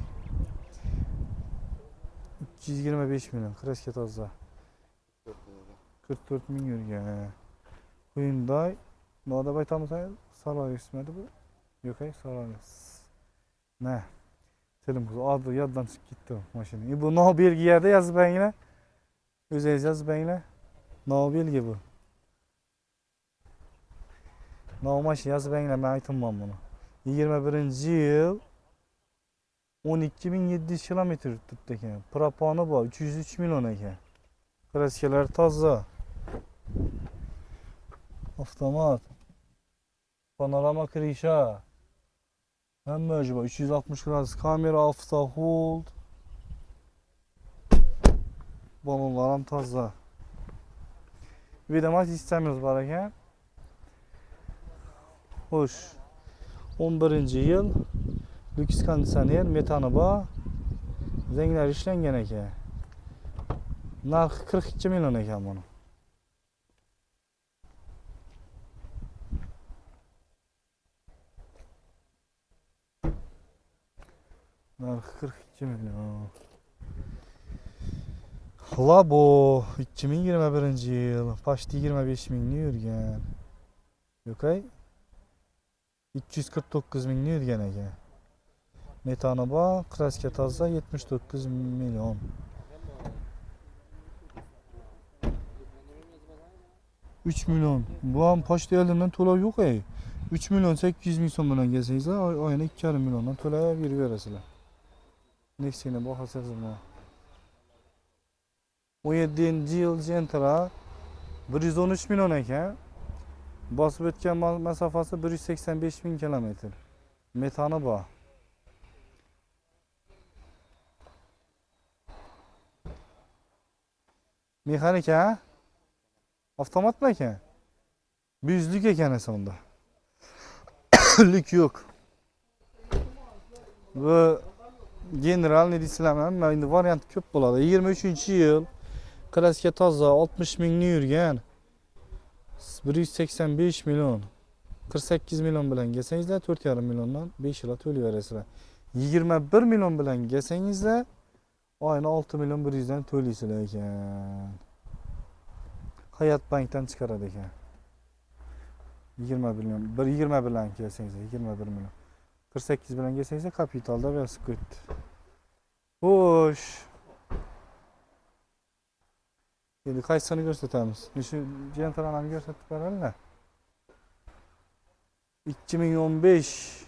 325 million kraska toza. 44 ming yurgan. Hyundai nodab aytamiz, Solaris'midi bu? Yo'q, Solaris. Ne? Tilim adı yoddan chiqib ketdi mashina. Bu no Belgiyada yozib qo'yinglar. O'zingiz yozib qo'yinglar. No Belgiya bu. No mashina yozib qo'yinglar, men aytmayman buni. 21-yil 12700 kilometr yurtibdi ekan. Proponi bor, 303 million ekan. Kraskalar toza. Avtomat. Panorama krisha. Hamma joy 360 gradus kamera, auto hold. Balonlar ham toza. Videomat sistemamiz bor ekan. Xo'sh. 11-yil lyuks konditsioner, metani bor. Zanglar ishlangan ekan. Narxi 42 million ekan buni. Narxi 42 million. Labo 2021-yil почти 25 mingni yurgan. Yo'q-ay. 249 mingni yurgan ekan. Metani bor, kraska toza 79 million. $3 million. Bu ham pochta yo'lidan to'lov yo'q-ey. 3 million 800 ming so'm bilan kelsangiz, oyina 2,5 milliondan to'lab yuraverasizlar. Next'ini bahası yazılma. 17-yil Gentra 113 million ekan. Bosib o'tgan masofasi 185 ming kilometr. Metani bor. Mexanika, avtomatmi ekan? Büyüzlük ekan sonda. Lük yo'q. Bu general ne deysizlarmi? Endi variant ko'p bo'ladi. 23-yil kraska toza 60 mingni yurgan. 185 million. 48 million bilan gelsangizlar 4,5 milliondan 5 yilga to'layverasizlar. 21 million bilan gelsangizlar oyina 6 million 100 dan to'laysizlar ekan. Hayat bankdan chiqaradi ekan. 20 million, 20 bilan kelsangizlar 21 million. 48 bilan gelsangizlar kapitalda va skut. Xo'sh. Endi qaysini ko'rsatamiz? Shu Gentra'ni ko'rsatib beringlar. 2015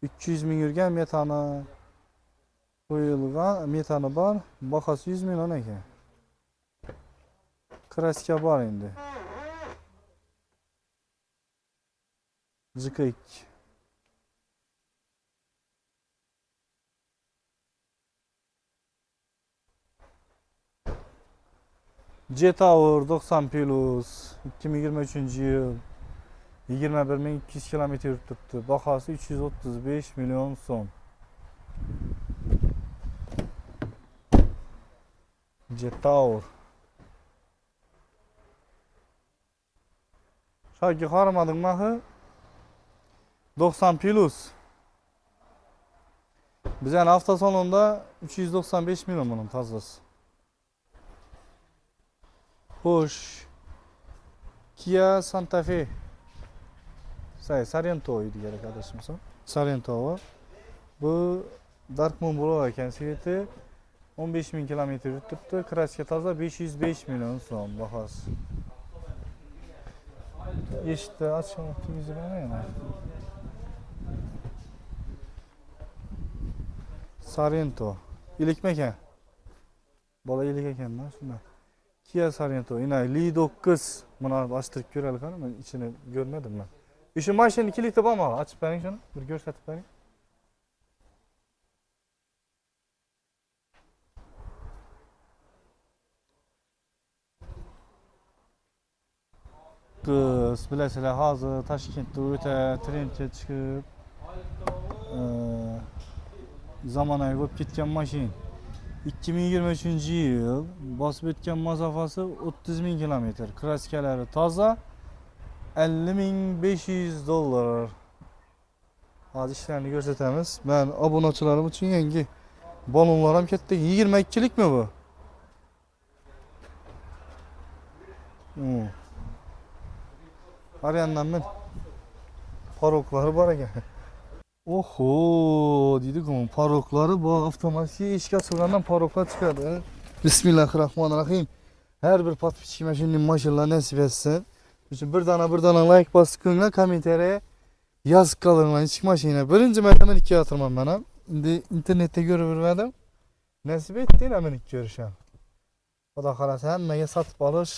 300 ming yurgan metani qo'yilgan, metani bor, bahasi 100 million ekan. Kraska bor endi. Zikrik. Jetower 90 plus 2023-yil 21.200 kilometr yurib turibdi. Bahosi 335 million so'm. Jetour. Shoki qaramadingmi axı? 90 plus. Bizning avtosalonda 395 million bunun tozasi. Xo'sh. Kia Santa Fe. Sorento edi kerak adashmasam. Sorento var. Bu Dark Moon Blue ekan sveti. 15.000 kilometr yurib turibdi. Kraska toza 505 million so'm bahosi. Eshikni ochgan vaqtingizni bilmayman. Sorento. İlikmi ekan. Bola ilik ekan-da shunday. Kia Sorento. Ina Li 9. Buni ochtirib ko'raylik qani, men ichini ko'rmadim men. Shu mashina kiliti bormi? Ochib bering shuni. Bir ko'rsatib bering. Kız bilasizlar, hozir Toshkentda o'ta trendga chiqib zamonaviy bo'lib ketgan mashina. 2023-yil bosib o'tgan masofasi 30.000 kilometr. Kraskalari toza, $50.500. Hozir ishlarni ko'rsatamiz. Men obunachilarim uchun yangi balonlar ham katta. 22likmi bu? Har yandan men paroklari bor ekan. Oho, deydi-ku, paroklari bor. Avtomatik eshik ochilgandan paroklar chiqadi. Bismillahirrahmanirrahim. Har bir podpisчик mana shunday mashinalar nasib etsin. Uchun bir dona like bosib qo'yinglar, kommentariya yozib qolinglar. Ichki mashina. Birinchi marta men ikki o'tirman men ham. Endi internetda ko'rib yurmadim. Nasib etdi men ikki ko'risham. Xudo xolasa hammaga sotib olish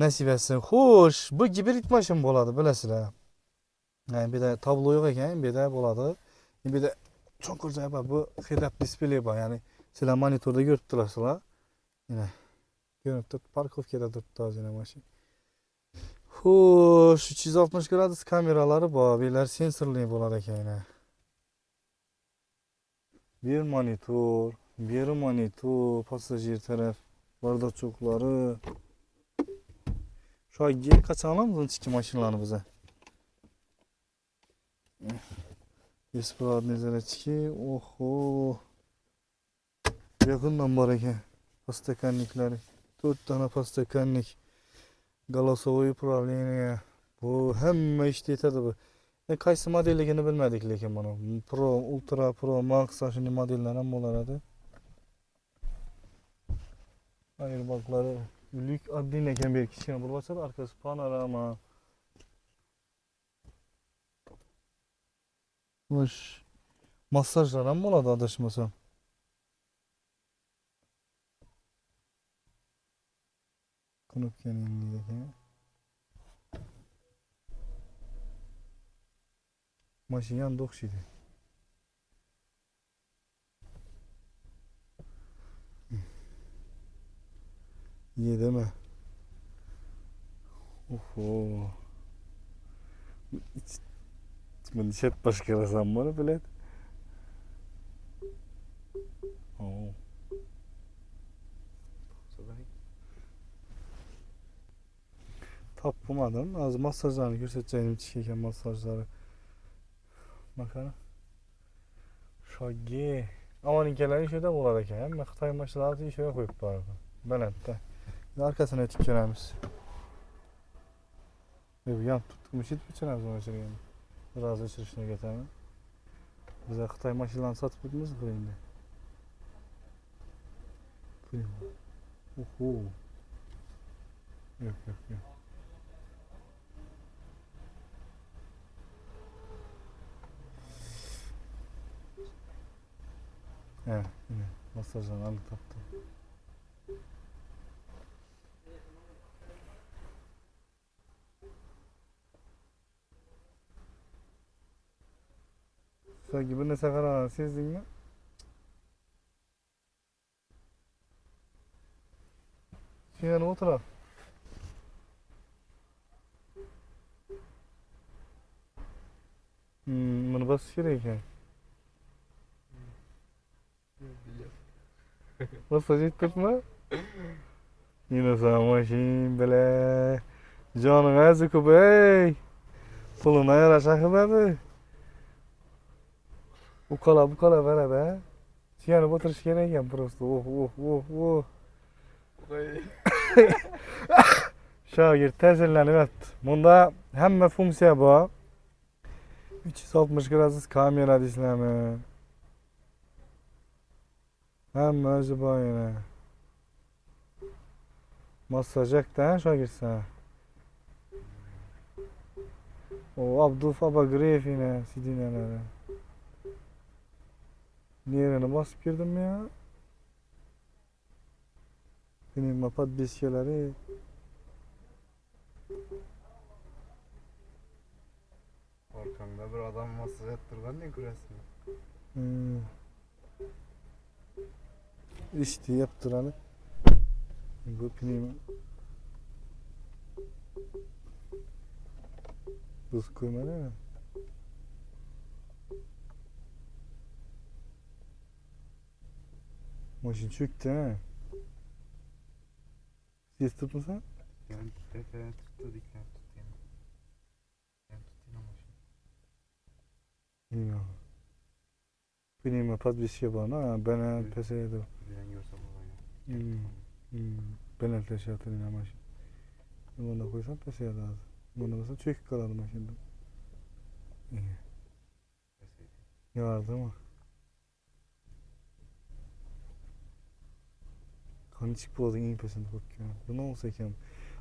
nasib etsin. Xo'sh, bu gibrid mashina bo'ladi, bilasizlar. Yani bir de tablo yok ekan, bir de bo'ladi. Bir de cho'nqir joyi bor. Bu head-up display bor. Yani sizlar monitorda ko'rib turasizlar. Yine ko'rib turibdi, parkovkada turibdi hozir mashina. Xo'sh, 360 gradus kameralari bor. Bular sensorli bo'lar ekan yana. Bir monitor, passajir taraf, bardakcho'klari. Shogi qachon olamiz ichki mashinalarni biza? Besprovодный зарядчики. Oho. Yakından bor ekan. Podstakanniklari. 4 tane podstakannik. Голосовое управление. Bu hamma ishda yetadi bu. Qaysi modelligini bilmadik lekin buni. Pro, Ultra, Pro, Max shunday modellar ham bo'laradi. Airbaglari yük addin ekan, bir kichkina bo'lib o'tsa, arkasi panorama. Xo'sh. Massajlar ham bo'ladi adashmasam. Knopkaning ekan. Mashina ham o'xshaydi. Yedimi? Oho. Buni chet boshqarasan buni biladi. Oh. Tapmadım. Az masajlarını göstereceğim, çekim masajları. Bakana. Shogi. Amaninkilerin şöyle bo'lar ekan. Hamma Xitoy mashinalarini shunga qo'yib boradi. Balandda. Arkasini o'tib ko'ramiz. Bu ham tutqimish etib o'chiramiz mana shu yerni. Biraz o'chirishni o'rgataman. Biz Xitoy mashinalarini sotib o'tamiz bu endi. Oho. Yok. Evet, yine masajdan alıp taptım. Sanki bu ne sakara sezdin mi? Şimdi otur. Bunu bas kerak ekan. Massaj ettiribmi? Yine sana maşin bile. Canın azı kubey. Puluna yarasha xizmati. Bu kala beradi. Suyanib o'tirish kerak ekan просто. Oh. Shogird ta'sirlanib yotdi. Bunda hamma funksiya bor. 360 gradus kamera deysizlarmi? Hamma o'zi bor yana. Massaj yakdan shogirdsan. O Abdulf Abagreyev yine sidinaları. Nererini basıp girdim ya? Benim mapat beskeleri. Orkamda bir adam masaj ettirgan ne күрәсең? İşte yaptıranı. Bu pinimi. Buz koymadı mı? Maşin çöktü ha. Ses tutmasan? Yani tepeye tuttu dikkat tutayım. Ben tutayım ama şimdi. Yok. Pinimi pat bir şey bana. Ben pes yedim. Ben görsem olayım. Ben elteşe atırım maşin. Bunu koysam pes yedim. Bunu mesela çökük kaladı maşinde. İyi. Yardı mı? Kanıçık buladın iyi pesini bakıyor. Bu ne olsa ekan?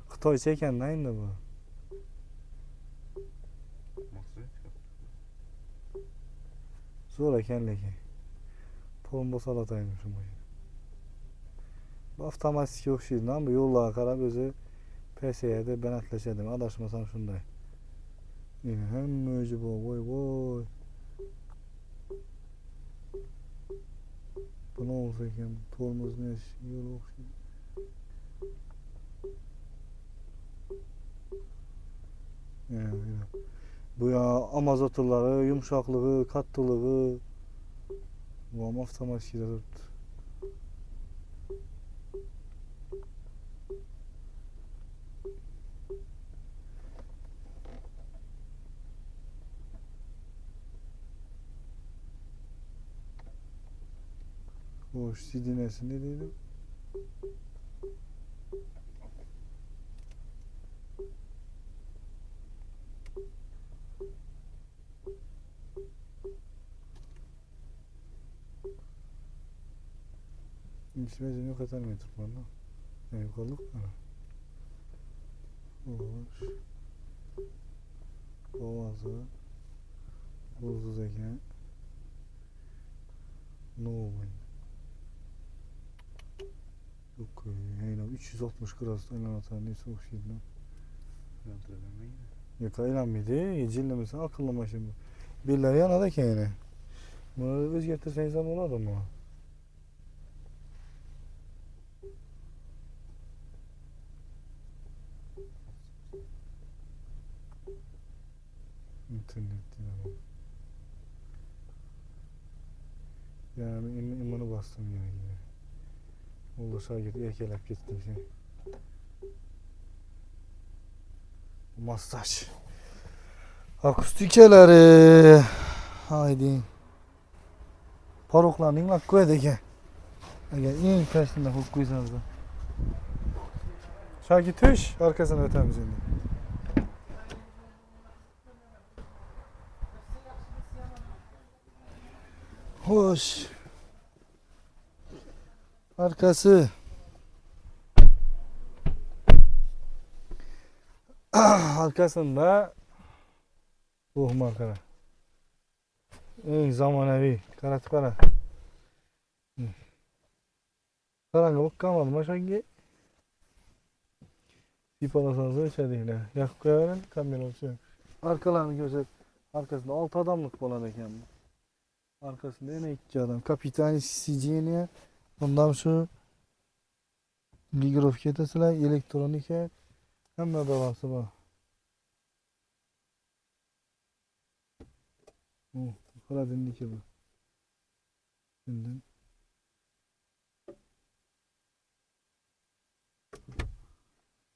Xitoycha ekan da endi bu. Masaj yaptı. Zo'r ekan lekin. To'g'ri bo'lsa olataydim shu mashina. Bu avtomatikka o'xshaydi. Bu yo'llarga qarab o'zi pasayadi, balandlashadi. Adashmasam shunday. Yine hamma o'zi bor. Voy. Bu ne olsa ekan? Tormozga yo'l o'xshaydi. Bu ya amazotları, yumuşaklığı, katlılığı. Bu ama avtomatikte durdu. Hoş, sidinesi ne dedim? İsmezini yok atan mı tutmalı? Yukarılık mı? Hoş. Boğazı. Buzlu zeka. Ne oldu? Yok yani 360 gradus aylanatan neyse okşaydı lan. Yok aylanmaydı. Yecillemesen akıllı maşın bu. Birileri yanada ki yani. Bunu özgertirsen insan oladı mı? İnternet dinamik. Yani immanı bastım yine. Olursa git erkelep gittim şey. Masaj. Akustikeleri. Haydi. Paroklarning lak koyadiki. Agar eng pastida qo'yib qo'ysangiz. Shoki tush, arkasini o'tamiz endi. Hoş. Arkası. Arkasında bu makara. Eng zamonaviy qara. Qarang'i bo'lib qolmadimi o'shanga? Sipalasangiz o'chadinglar. Yoqib qo'yavering, kamera o'chadi. Arkalarni ko'rsat. Arkasida 6 odamlik bo'ladi ekan bu. Arkasında yine 2 adam. Kapitan siciliye. Ondan şu mikrofketesiyle elektronike hemen babası var. Oh, Karadenizdeki bu. Şimdi.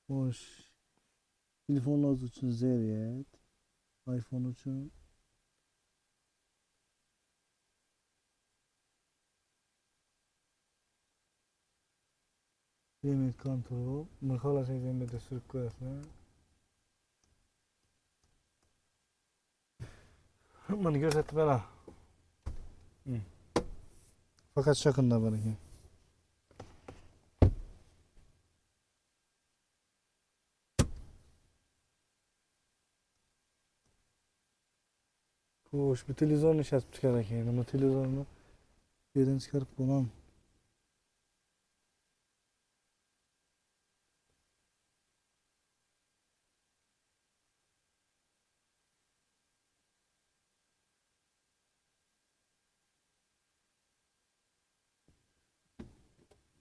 Hoş. Telefonlar için Zeriyet. iPhone için. Remote control. Mırkala şeyden de sürüp koyasın. Bunu gösterdi bana. Fakat şakında var ki. Hoş bir televizyon işaret çıkarak yani ama televizyonu yerden çıkarıp bulam.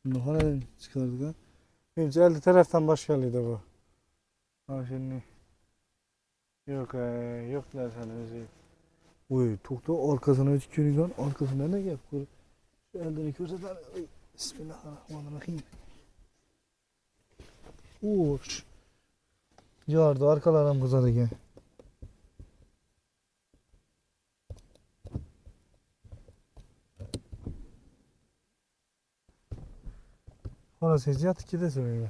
Bunu hala çıkardık ha. Önce elde taraftan başkalıydı bu. Ha şimdi. Yok yok dersen özü. Uy tukta arkasına üç kürügen arkasına ne gap kur. Şu eldeni körseler. Bismillahirrahmanirrahim. Uç. Yardı arkalarım kızadı ki. Orası yat iki de söylüyor.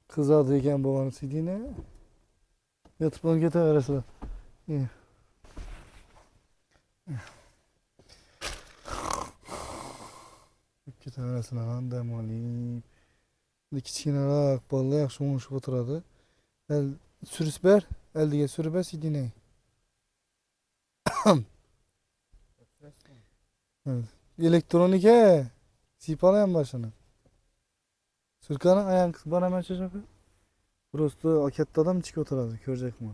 Kızardıyken babanın sidiğine yatıp onu getir arasına. İyi. Getir arasına lan demaliyim. Kichkinaroq bolalar yaxshi o'ngishib o'tiradi. Surib ber, eldiga surib ber sidiğine. Evet. Elektronika. Sipalayan başını. Sırkanın ayağın kız bana hemen çocuk. Burası akette adam çıkıyor oturadu. Görecek mi?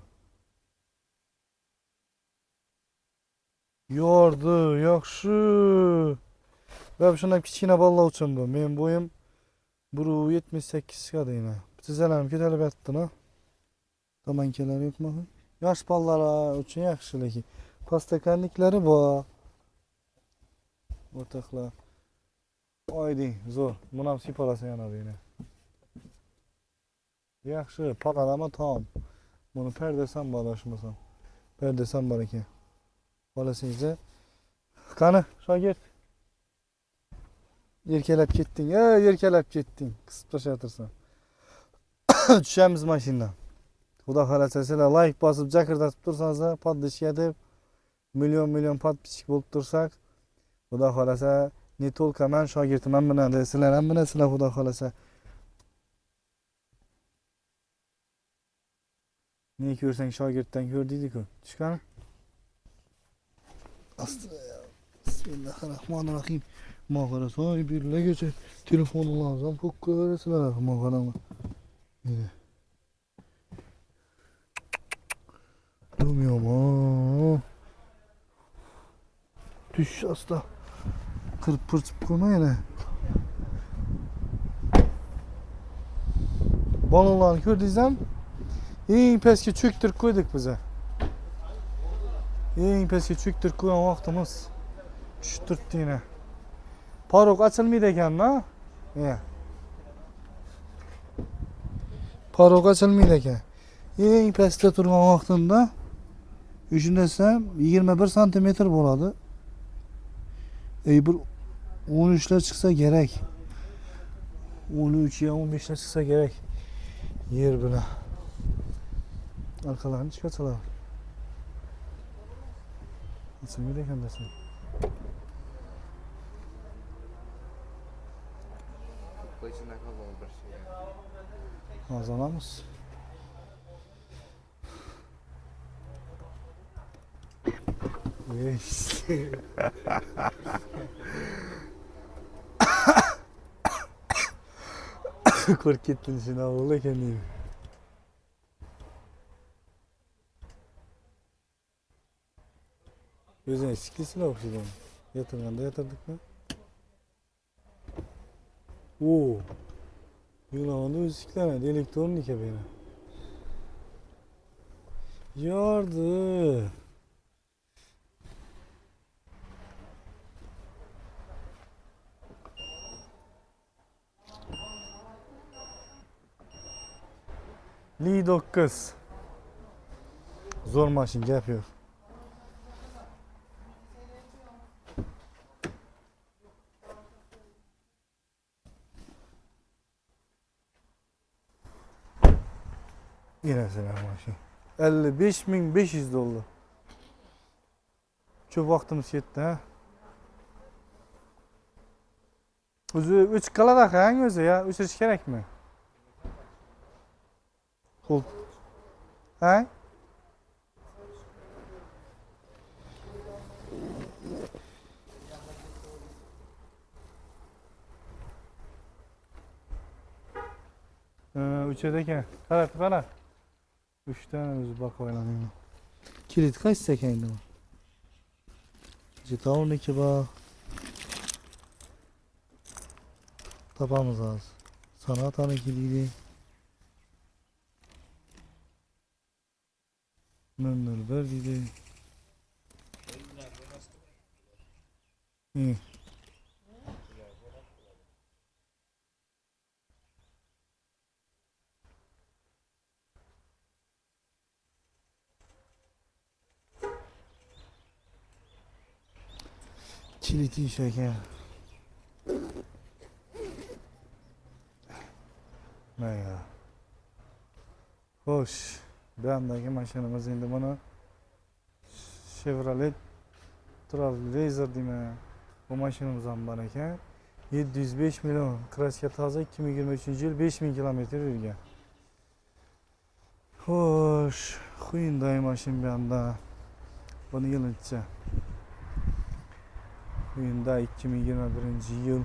Yordu, yaxşı. Ben şundan kichkina balla uchun bu. Benim boyum 1.78 kadar yine. Sizelerim kötülük ettin ha. Tamankeler yok mu? Yaş ballara için yaxşı leki. Pastakanlikleri bu. Ortaklar. Haydi zor. Bunam sipalası yanadı yine. Yaxşı. Pagalama tam. Bunu perdesen bağlaşmasam. Perdesen baraki. Balasınca. Kanı şagird. Yerkelep gittin. Yerkelep gittin. Kısıp taşatırsan. Düşemiz maşindan. Xudo xolasa sizlar like bosib jakirdatib tursangiz, podpishka deb million podpischik bo'lib tursak, Xudo xolasa ne tolka men shogirdiman bilan sizlar ham bilasizlar Xudo xolasa. Ne ko'rsang shogirddan ko'r deydi-ku. Tushqani? Bismillahirrahmanirrahim. Mağara soy birle geçe telefonu lazım. Kokku sizlar mağarama. Yine. Durmuyor mu? Düş hasta. Kırıp pırtıp koyma yine. Balonlarını gördüysem en peski çöktürüp koyduk bize. En peski çöktürüp koyan vaktimiz düştürttü yine. Parok açılmıyor eken ha? Ya. Parok açılmıyor eken. En peste turgan vaktinde düşünesem 21 santimetre boladı. Bir 13'ler çıksa gerek. 13 ya 15'ler çıksa gerek. Yer bile. Arkalarını çıkartsalar. Açılmıyor eken desin. Başına kalmalı bir şey. Azanamız. Kork gittin şimdi oğlu kendini. Gözüne siklisine okşadım. Yatırganda yatırdık mı? Oo. Yılanı özüklemedi elektronik beni. Yordu. Li 9. Zor maşin gap yok. Yine selam maşin. 55.500 dollar. Çok vaktimiz yetti ha. Özü 3 kala da hangi özü ya? 3 iş gerek mi? Kul. Ha? Üçedeki. Kara. 3 tane özü bak oynanıyor. Kilit kaç sekeydi bu? Cita 12 bak. Tapamız az. Sana tane kilidi. Nöndür verdiydi. İyi. Kilidi şeker. Ne ya? Hoş. Beğendeki maşinimiz indi bunu Chevrolet Trailblazer deme. Bu maşinimizdan bana ekan 705 milyon. Kraska taze 2023 yıl 5000 kilometre yürüyen. Hoş. Hyundai maşin bir anda. Bunu yılınca. Hyundai 2021 yıl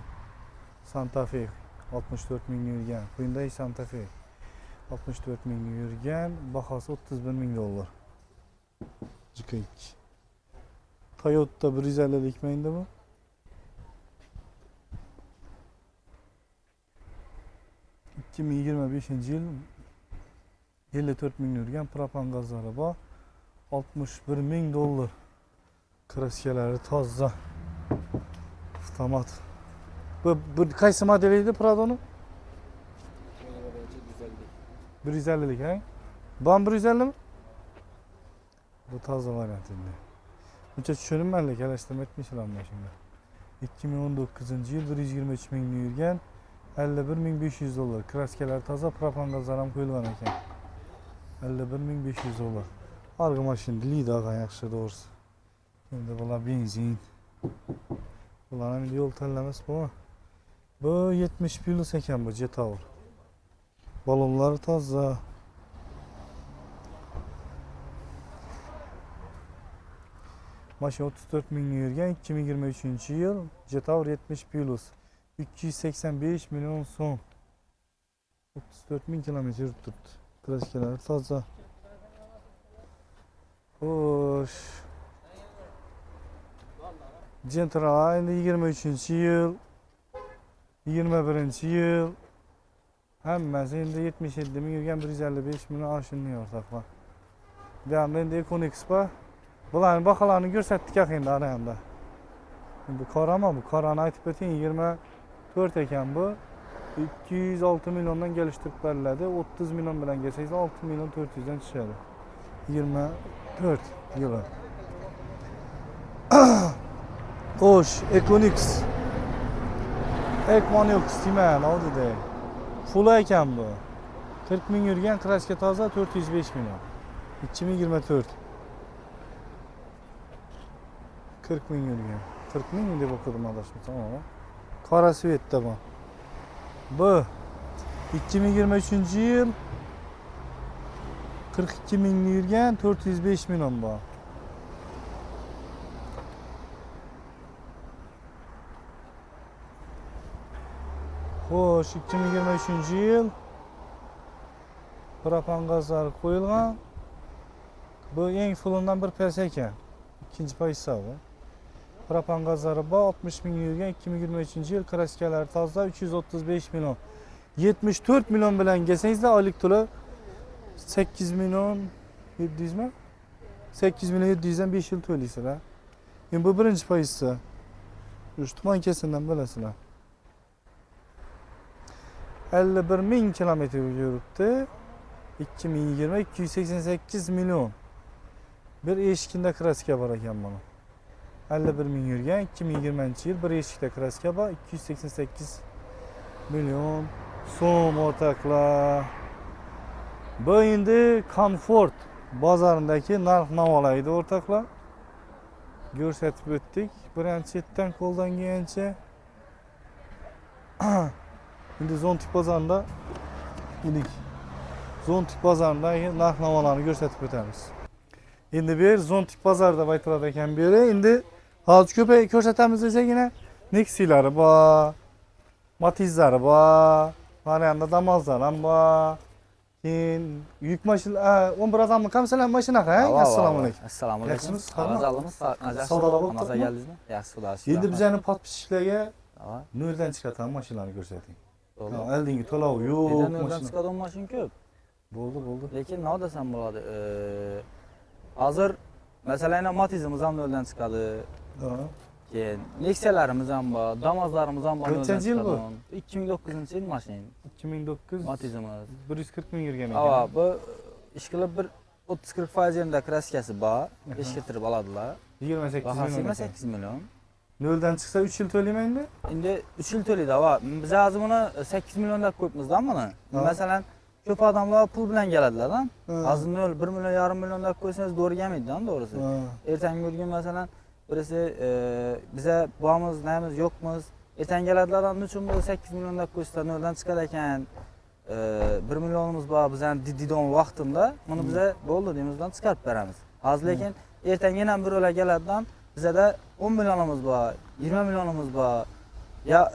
Santa Fe 64 bin yürüyen. Hyundai Santa Fe 64 bin yürüyen. Bahası 31 bin dolar. Cıkayık. Toyota 150 dikmeyinde bu. ...2025 yıl... ...54 bin yürüyen propan gaz araba... ...61 bin dolar... ...kraskeleri taze... ...avtomat... Bu kaysi modeliydi Prado'nun? 150'lik he? Ban 150 mi? Bu taze varyantında. Bunca düşünülmeli, geliştirme etmişler şimdi. 2019 yıl 123 bin yürgen 51.500 dolar. Kraskeler taze, propan gazaram koyulgan ekan. 51.500 dolar. Argı maşin liydi ağa yaxşı doğrusu. Şimdi bular benzin. Bularning yol tanlaması bu. Bu 70 plus ekan bu Jetour. Balonları taze. Maşin 34 bin yürgen 2023 yıl Jetour 70 plus 285 milyon son 34 bin kilometre tuttu. Kraskeler taze. Hoş. Central 23 yıl 21 yıl Hemmesi indi 77 bin yürgen 155 milyon aşınıyor ortak var. Bir anda indi Econix var. Buların bakalarını görsettik yakında arayanda. Şimdi kara ama bu karanı aytıp öteyim 24 eken bu. 206 milyondan geliştirip verildi. 30 milyon bilen gelseydi 6 milyon 400'den çıkardı. 24 yılı. Hoş, Econix. Econix değil mi? O dedi. Full eken bu. 40 bin yürgen kraske taze 405 milyon. 2024. 40 bin yürgen. 40 bin mi diye bakıyordum adaşım tamam ama. Kara Svet'te bu. Bu. 2023 yıl 42 bin yürgen 405 milyon bu. Hoş 2023 yıl propan gazları koyulgan. Bu en fullundan bir pes eken. İkinci pay hesabı. Propan gazları bu 60 bin yürgen 2023 yıl kraskeler taze 335 milyon. 74 milyon bilen gelseniz de aylık tulu 8 milyon 700 mi? 8 milyon 700'den 5 yıl to'laysizlar. Endi bu birinchi pozisiya. Shu tuman kesimdan bilasizlar. 51 ming kilometr yuribdi. 2020 288 milyon. Bir eshikda kraska bor ekan buni. 51 ming yurgan 2020-yil bir eshikda kraska bor 288 milyon so'm o'rtoqlar. Bu endi Comfort bozorindagi narx-navo edi o'rtoqlar. Ko'rsatib o'tdik. Birinchi chetdan qo'ldan kelgancha. Endi Zontik bozorida edik. Zontik bozorindagi narx-navolarni ko'rsatib o'tamiz. Endi bu yer Zontik bozorida aytiladi ekan bu yer. Endi hozir ko'p ko'rsatamiz desagina Nexia'lari bor, Matiz'lari bor, mana endi Damazlar ham bor. Keyin yuk mashina 11 odamni kamsalar mashinaqa, assalomu alaykum. Assalomu alaykum. Yaxshimisiz? Namazalimiz, Savdolar bo'lib namaza turibmi? keldingizmi? Yaxshi, xudo shukr. Endi bizani podpischilarga Давай. noldan chiqadigan mashinalarni ko'rsating. Bo'ldi. Oldingi to'lov yo'q Endi noldan mashina. chiqadigan mashina ko'p. Bo'ldi. Lekin nima desam bo'ladi? Hozir masalan Matizimiz ham noldan chiqadi. Keyin Nexia'larimiz ham bor, Damazlarimiz ham bor. Qancha yil bu? 2009-yil mashina. 2009 Matizimiz. 140 ming yurgan Ava, ekan. bu ishqilib bir 30-40% yerda kraskasi bor. Ish kirtirib oladilar. 28 Bahasi million. 28 million. Noldan chiqsa 3 yil to'layman endi. Endi 3 yil to'laydi. Va biz hozir buni 8 million deb qo'yibmiz-da buni. Masalan, ko'p odamlar pul bilan keladilar-da. Hozir 1 million, yarim million deb qo'ysangiz to'g'ri kelmaydi-da, to'g'risi. Ertangi kun masalan birisi biza bormiz, naymiz, yo'qmiz. Ertangi keladilar, nechun bu 8 million deb qo'ysalar noldan chiqar ekan. 1 millionimiz bor bizning didon vaqtida. Buni biza bo'ldi deymizdan chiqarib beramiz. Hozir lekin ertangi yana bir o'la keladidan bizada 10 millionimiz bor, 20 millionimiz bor. Ya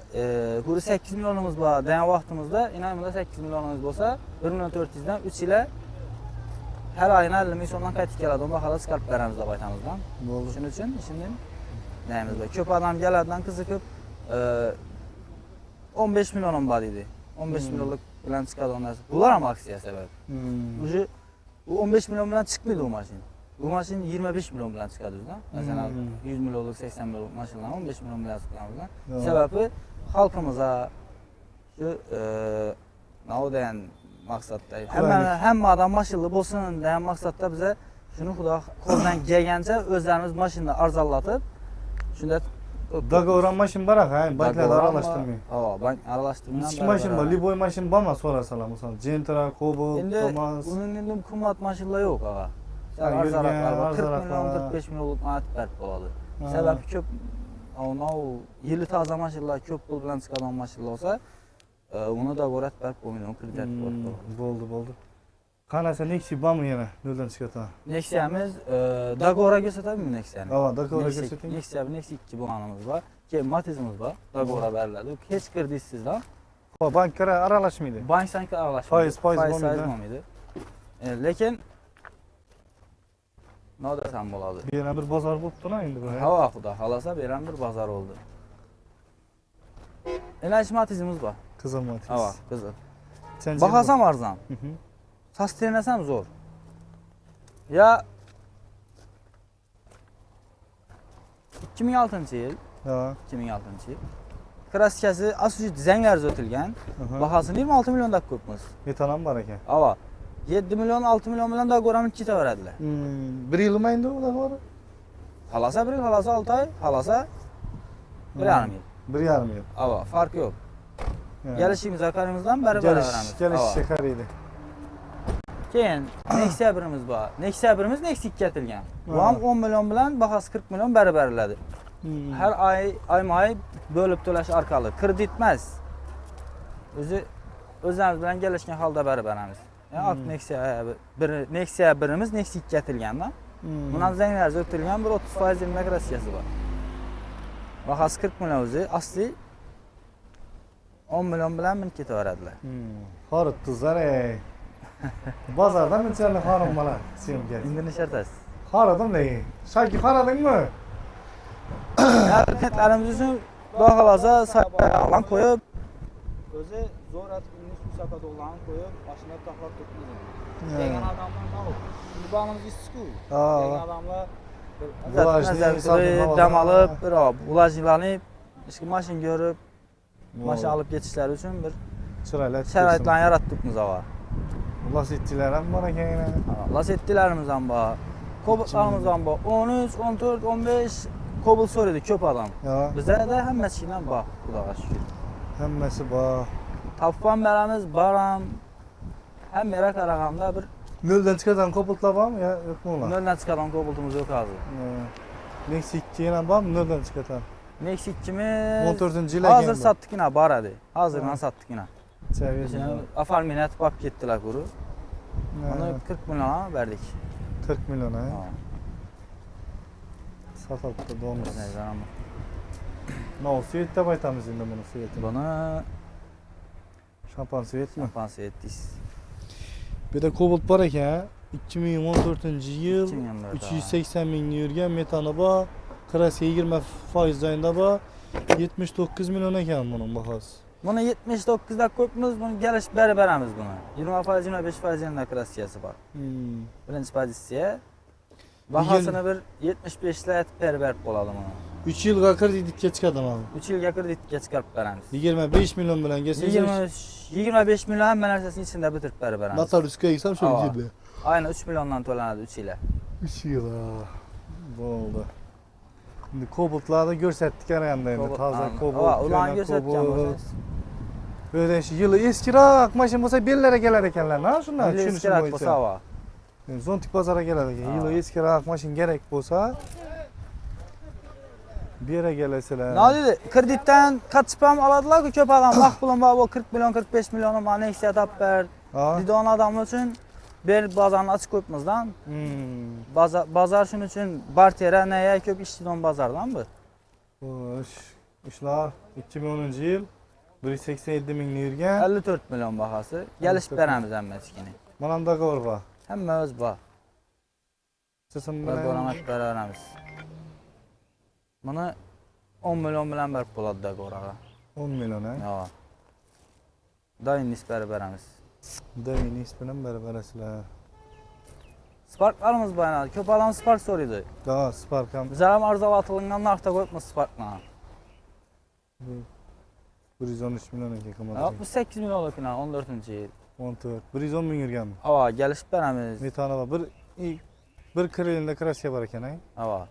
8 millionimiz bor degan vaqtimizda, inanimda 8 millionimiz bo'lsa, 1 million 400 dan 3 yilda har oyina 50 ming so'mdan qaytib keladi. Unda xolos chiqarib beramiz deb aytamizdan. Bo'ldi. Shuning uchun ishimdan naymiz. Ko'p odam keladidan qiziqib 15 millionim bor dedi. 15 millionlik bilan chiqadi ondan. Bular ham aksiya sabab. O'sha 15 million bilan chiqmaydi u mashina. Bu mashina 25 million bilan chiqadi o'zidan. Masalan 100 millionlik, 80 millionlik mashinalar 15 million bilan chiqqanimizdan. Sababi xalqimizga shu nima degan maqsadda hamma odam mashinali bo'lsin degan maqsadda biza shuni xudo qo'ldan kelgancha o'zlarimiz mashinani arzonlatib shunda Dogovoran mashin bor ha, banklarni aralashtirmang. Ha, bank aralashtirmayman. Kichik mashin bor, liboy mashin bormi so'rasalar, masalan, Gentra, Cobalt, Endi Thomas. uning endi qimmat mashinalar yo'q, aga. Ha, yurgan, 40 million, 45 millionlik manat berib bo'ladi. Sababi ko'p yili toza mashinalar ko'p pul bilan chiqadigan mashinalar bo'lsa, uni dogorat berib bo'lmaydi, kredit bo'ladi. Bo'ldi. Qanasa Nexia bormi yana noldan chiqadi? Nexia'miz dogoraga sotadimi Nexia'ni? Ha, dogoraga soting. Nexia 2 bo'lganimiz bor. Keyin Matizimiz bor, dogora beriladi. Hech kreditsiz-da. Xo'p, banklar aralashmaydi. Bank sanki aralashmaydi. Foiz bo'lmaydi. Lekin nima desam bo'ladi? Bu yana bir bozor bo'libdi-la endi bu. Ha, xudo xolasa bu ham bir bozor bo'ldi. Enash Matizimiz bor. Qizil Matiz. Ha, qizil. Bahasi ham arzon. Sostenasi ham zo'r. Ya 2006-yil. Ha. 2006-yil. Kraskasi asli dizaynlar o'tilgan. Bahasini 26 million deb qo'yibmiz. Metan ham bor ekan. Ava 7 million, 6 million bilan da ko'ramib ketaveradilar. 1 yilmi endi ular bor? Xalasa 1 yil, xalasa 6 oy, xalasa 1,5 yil. 1,5 yil. Ava, farq yo'q. Kelishimiz akarimizdan bari beraveramiz. Kelishishga qaraydi. Keyin Nexia birimiz bor. Nexia birimiz Nexia 2 atilgan. Bu ham 10 million bilan bahasi 40 million bari beriladi. Har oyma-oy bo'lib to'lash orqali kredit emas. O'zimiz bilan kelishgan holda bari beramiz. Yani Nexia birimiz Nexia 2 atilganda. Bundan zanglar o'tilgan bir 30% migratsiyasi bor. Bahasi 40 million o'zi asli 10 million bilan minib ketaveradilar. Xoritdingizlar ey. Bozordan bunchalik xorim bola syomka. Endi nishartasiz. Xoridim ey. Shoki xoradingmi? Harakatlarimiz uchun xudo xolasa saytlarni qo'yib o'zi zor atını su saka dolan koyup başına taklap tutmuyor. He. Degan adamlar ne olur? Şimdi bağımız istiku. Aa. Degan adamlar Bulajni bir dam alıp, bir bulajlanıp, işte maşin görüp, maşin alıp geçişler için bir Çırayla şəraitlərini yaratdık müzava. Lasetçiler hem var yine. Lasettilərimizdən bax, kobultlarımızdan bax, 13, 14, 15 kobul soruyordu köp adam. Ya Bizə də həmməsindən bax, Xudağa şükür. hemmesi bak. Tappan berəmiz baram, həm yerə qarağanda bir Nölden çıkartan kopultla var mı ya yok mu ulan? nöldən çıxadan kobultumuz yok azı. Meksikçi yine var mı nölden çıkartan? Meksikçimiz 14. ile hazır geldi. sattık yine baradı. Hazırdan sattık yine. Çevir. Şimdi afal minnet bak gittiler kuru. Onu 40 milyona verdik. 40 milyon ha. Ha, Satalım da donuz. neyse ama. Ne o siyette baytamız şimdi bunu siyetini. Bunu Şampan siyet mi? şampansi ettik. Bir de kobalt var ya. 2014 yıl 2014, 380 bin yürgen metana bak. Krasiye 20 faiz ayında bak. 79 milyon eken bunun bahası. Bunu 79'da koyduğumuz bunu geliş berberemiz bunu. 20% 25% yanında klasiyası var. Birinci pozisiya. Bahasını bir 75'lə berber olalım ona. 3 yıl kakır dedik çıkardım abi. 3 yılga kreditga chiqarib beramiz. 25 milyon bilen geçseniz. 25 milyon hamma narsasini ichida bitirib beramiz. Natar üsküye gitsem şöyle Aa. gibi. Aynen 3 milyondan to'lanadi 3 yilga. 3 yıl ha. Bu oldu. Şimdi koboltlarda görsettik arayanda yani. Taze kobolt, Ulan köne göstereceğim kobolt. olsanız. Böyle şey, yılı eskirak maşın bolsa bellere gelir ekenler. Ne şunlar? Öyle Şunu iskirak bolsa va. Yani zontik pazara gelir eken. Aa. Yılı eskirak maşın gerek bolsa bir yere geleseler. Ne dedi? Kreditden kaçpam aladılar ki köp adam. Bak bulun bak o 40 milyon 45 milyon bana ne istiyor tap ver. Ha? Dedi onun adamlar için bir bazarını açık koyupmuzdan. Bazar şunun için bartera neye köp işçiden bazardan bu. Hoş. İşler 2010 yıl 187 min lirgen. 54 milyon bahası. Geliş beramiz emmeskini. Manam da korba. Hem öz bak. Sesim Bir bilen. donamak beramiz. Bunu 10 milyon bilen berip buladı da qorağa. 10 milyon ha. Ya. Dayın nisberi beramiz. Demin isminin berberesiler. Sparklarımız bayanadı. Köp adam spark soruydu. Daha Sparkam Bizlerim arzavatılığından narta koyupmuz sparkla. 113 milyon eke kamadı. 68 milyon okuna 14. yıl. 14. 110 bin yürgen mi? Ava gelişip beramiz. Bir tane var. Bir kırılında krasiye var eken ay. Ava.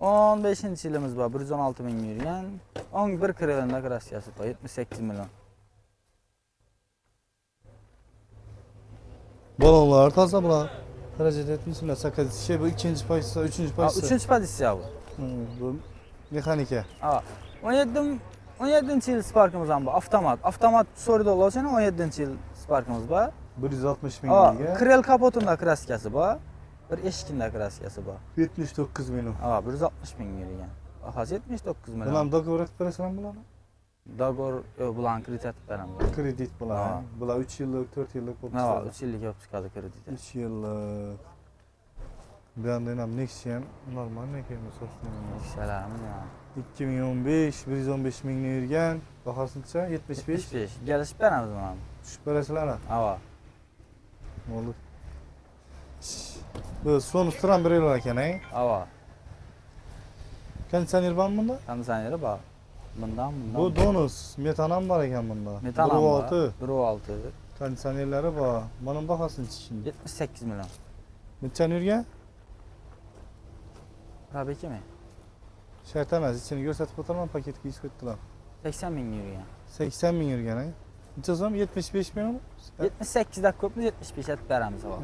15. yılımız var. 116 bin yürüyen. 11 kırılında krasiyası var. 78 milyon. Balonlar taza bula. Hareket etmişsinler. Sakat şey bu ikinci payısı, üçüncü payısı. 3. pozisiya bu. Bu mekanike. Ava. 17. yıl sparkımız var. Avtomat. Avtomat soruda olursa 17. yıl sparkımız var. 160 bin Ava. yürgen. Krel kapotunda kraskası var. Bir eşkinde kraskası var. 79 milyon. Ava 160 bin yürüyen. Bahası 79 milyon. Bundan da kıvrak parasından bulan. Dagor bulan kreditet beramiz. Kredit bulan. Aa. Bula 3 yıllık, 4 yıllık Ava koptu. 3 yıllık yapıp çıkadı kredite. 3 yıllık. Bir anda inam nexiyen normal ne kıyımı sosyal. Selamın ya. 2015, 115 bin yürgen. Bakarsınca 75. 75. Gelişip beramiz buna. Düşüp parasılar ha. Ava. Olur. Bu son usturan bir yıl olarak yani. Ava. Kendi sen yırban bunda? Kandisaneri bak. Bundan. Bu donus, metanam var eken bunda. Metanam Duru var. altı. Duru altı. Kendi sen yerleri var. Bana bakasın şimdi. 78 milyon. Metan yürgen? Tabii ki mi? Şart emez. İçini gösterip oturmam paket giysi koydular. 80 bin yürüyen. 80 bin yürgen ay. Neçe zaman 75 bin mu? 78 dakika kopmuş 75 et beramiz ava.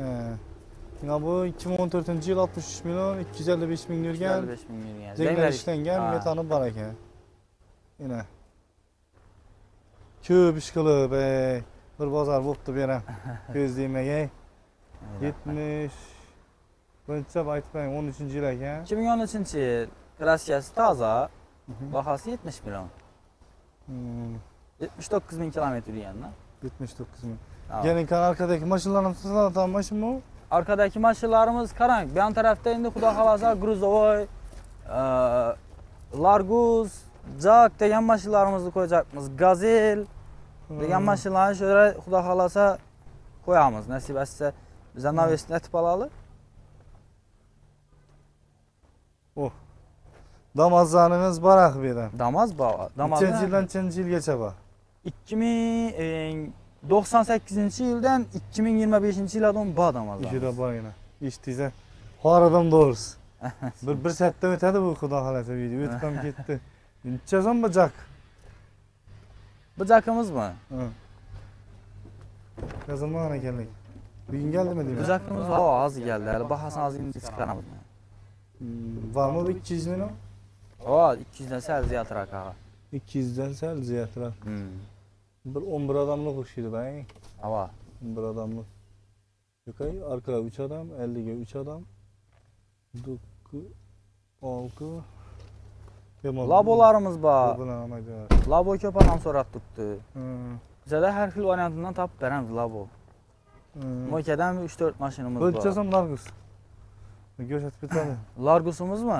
Yine bu 2014 yıl 63 milyon 255 bin yürgen. 55 bin yürüyen. Zenginler işlengen Ha. metanı var eken. Yine. Köp iş kılıp bir bazar boptu berem. Gözleyemeye. 70. Bunca aytmayın 13. yıl eken. 2013 yıl klasiyası taza. Bahası 70 milyon. 79 bin kilometre yürüyen lan. 79 bin. Ava. Gelin kan arkadaki maşınların satan maşın mı? Arkadaki maşınlarımız karanlık. Bir an tarafta indi Xudo xalasa Gruzovoy, Largus, Jak degan maşınlarımızı koyacakmız. Gazel, Degan maşınları şöyle Xudo xolasa qo'yamiz. Nasib etsə bizə navesini etib alalı. Damazlarınız barak beren. Damaz bax. Damazlar Neçinci yıldan neçinci yıl geçe bak. 2098-ci ildən 2025-ci ilə adam bağ damazlar. İşte bayına. İştiyse. Har adam doğrusu. bir saatte ötedi bu Xudo xolasa video. Ötkem gitti. Neçe zaman bacak? Bıcaqımız mı? Hı. Ne zaman geldik? Bir gün geldi mi diyeyim? Bıcaqımız az gəldi. Hələ baxasan az indi çıxaramız. Var mı bir 200 bin o? 200-dən səhər ziyatıraq ağa. 200'den sel ziyaretler. Bir 11 adamlık kuşuydu ben. Hava. 11 adamlık. Yukay arkada 3 adam, 50'ge 3 adam. 9, 6. Labolarımız var. Labolar ama diyor. Labo köpanam sorat tuttu. Hı. Bizə də hər xil variantından tapıb verəmiz labo. Moikedən 3-4 maşınımız var. Ölçeceğim Largus. Görsət bir tane. Largusumuz mu?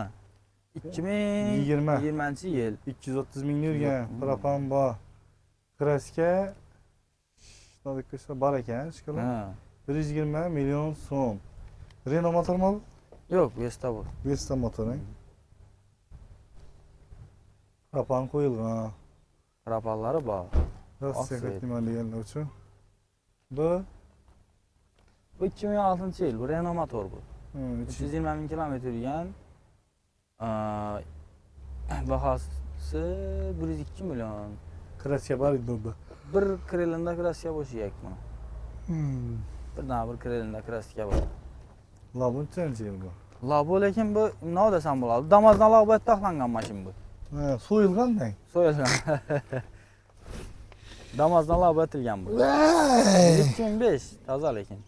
2020-ci il. 230 bin yürgen. Prapan ba. Kraske. Şunadık kışta bar eken. Şıkılı. Hə. 120 milyon son. Renault motor mu? Yox, Vesta bu. Vesta motoru. Prapan koyulgan. Rapalları var. Nasıl Aferin. sekat limanı yerine uçu. Bu. Bu 2006-cı il. Bu Renault motor bu. 320 bin kilometr yürüyən. Bahası 102 milyon. Kraske var idi orada. Bir krelində kraska boş yiyək bunu. Bir dana bir krelində kraska var. Labun çenci bu. Labo lekin bu nə desəm buladı? Damazdan labo taxlanğan maşın bu. Ha, soyulgan ne? Soyulğan. Damazdan labo etilgən bu. 2005 taza lekin.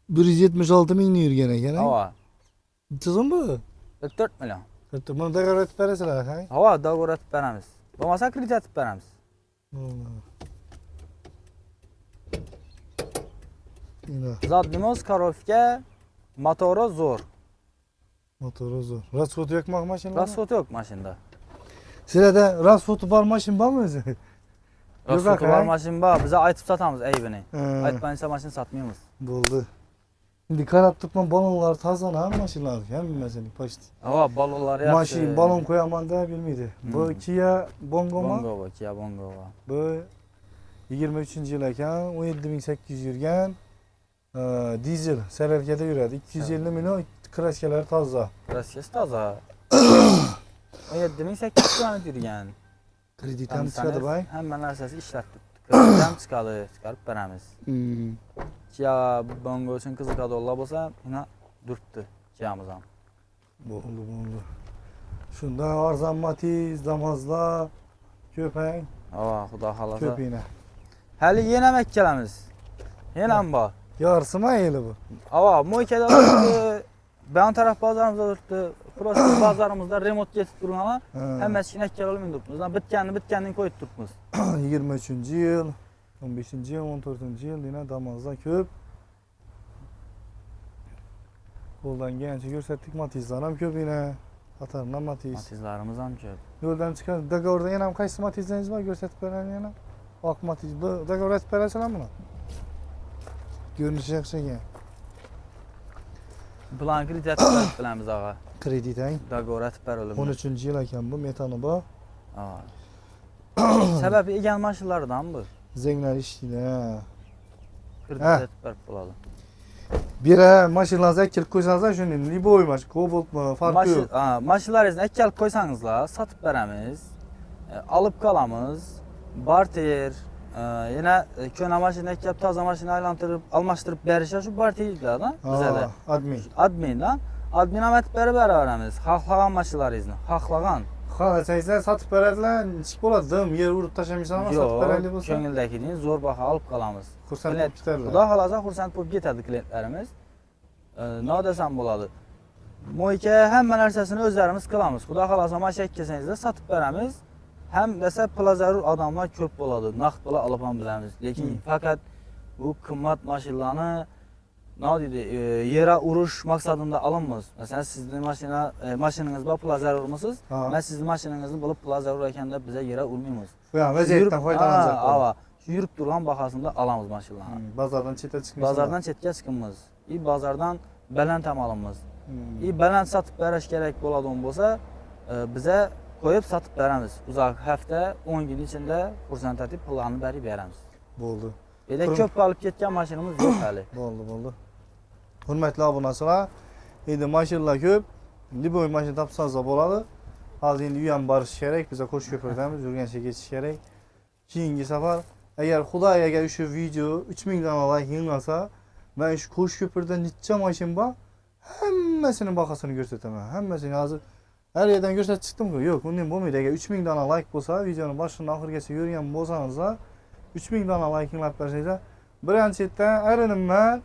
176 bin yürgen eken. Hava. Çizim bu. 4 milyon. Bunu da öğretip vereseler hay. Hava da öğretip verəmiz. Olmasa kredit etib verəmiz. Yine Zadlimoz korofka motoru zor. motoru zor. Rasfotu yakmak maşin var mı? Rasfotu yok maşında. Sırada rasfotu var maşin var mı özü? Rasfotu var hay. maşın var. Bize aytıp satamız eybini. Aytmayınca maşın satmıyoruz. Buldu. Şimdi kanat tutma balonlar tazana maşinler. Hem bilmezsin paşt. Hava baloları yaptı. Maşin balon koyaman da bilmiydi. Bu Kia Bongo mu? Bongo var, Kia Bongo var. Bu 23. yıl eken 17.800 yürgen dizel sererkede yüredi. 250 milyon kraskeler taza. Kraskesi taza. 17.800 kilometr yürüyen. Kreditem çıkadı bay. Hemen ərsəsi işlətdik. Kreditem çıkadı, çıkarıp verəmiz. Kia Bongo üçün qızı qadolla olsa yine dürttü Kia'mızdan. Buldu. Şunda arzan matiz, damazla, köpek, Hava, Xuda xalasa. köpeğine. Həli yenə Məkkələmiz. Yenə var. Yarısı mı eyli bu? Hava, Moike'də durdu. Bəyan tərəf bazarımızda durdu. Prosto bazarımızda remont getib durğana. Həm məskin Məkkələ olmayın durmuşuz. Bitkənin koyub durmuşuz. 23. yıl, 15. yıl, 14. yıl yine damazda köp. Koldan gençi görsettik matizlerim köpeğine. Atarına matiz. Matizlarımız ham köp. Yoldan çıkan, daga orada yine kaç matizleriniz var görsetip veren yine. Ak matiz, daga öğretip vereseler buna. Görünüşü yakışık yani. Plan kredit etib biləmiz ağa. Kredi deyin. Daqora tibər ölümü. 13. yıl eken bu metanı bu. Ağa. Səbəbi egan maşınlardan bu. Zengler işçiler. Kredit Hə. etib buladı. Bir maşınlarınızı ekilip koysanızlar şunun libo oymaş, kobolt mu farkı yok. Maşınlar izin əkkəl qoysanızla satıb verəmiz. Alıb qalamız. Barter. Yenə köhnə maşın əkkəl taza maşını aylandırıb, almaşdırıb bərişə şu barteriydiler da bizə də. Admin. Admin da. Admin əmətbəri verəmiz. Xalqlağan maşınlar izin. Xalqlağan. Ha, sen satıp verediler, çık boladım, yer vurup taşımışsan ama satıp vereli Yox, bulsa. könüldəki deyin zor baxa alıb qalamız. Kursant Klient- biterler. Xuda xalasa xursand bulub getədi klientlərimiz. Nə desəm buladı. Moikeyə həmmən ərsəsini özlərimiz qılamız. Xuda xalasa maşın kəsənizdə satıb verəmiz. Həm dəsə plazarur adamlar köp boladı. Naqd pula alıpan biləmiz. Lakin fəqət bu qımmat maşınlarını ne dedi, yere uruş maksadında alınmaz. Mesela sizin maşininiz var, pula zarur musunuz? Ha. Ben sizin maşininizi bulup pula zarur eken de bize yere urmayımız. Yani vəziyyətdən faydalanacaq. Ava, şu yürüp duran bahasında alamız maşinları. Bazardan çetə çıxmısan. Bazardan çetke çıkımız. Bazardan belən təmalımız. Belən satıb bərəş gerek boladığım bolsa, bize koyup satıp verəmiz. Uzaq həftə, 10 gün içində kursantati pullarını bəri verəmiz. Oldu. Elə köp alıp getken maşinimiz yok həli. Oldu. Hörmətli abunəçilər, indi maşınlar köp. Liboy maşın tapsanız da boladı. Az indi yüyən barış gerek, bizə Qoş köpürdəmiz, Ürgənçə geçiş gerek. Keyingi səfər, əgər Xudaya əgər şu video 3000 dana like yığılsa, mən şu Qoş köpürdə neçə maşın var, həmməsinin baxasını göstərməm. Həmməsini hazır. Hər yerdən göstərib çıxdım ki, yox, bunun olmaydı. Əgər 3000 dana like bolsa, videonun başından axırgəsi görən bolsanız da 3000 dana like yığılıb bərsəysə, birinçidən ərinim mən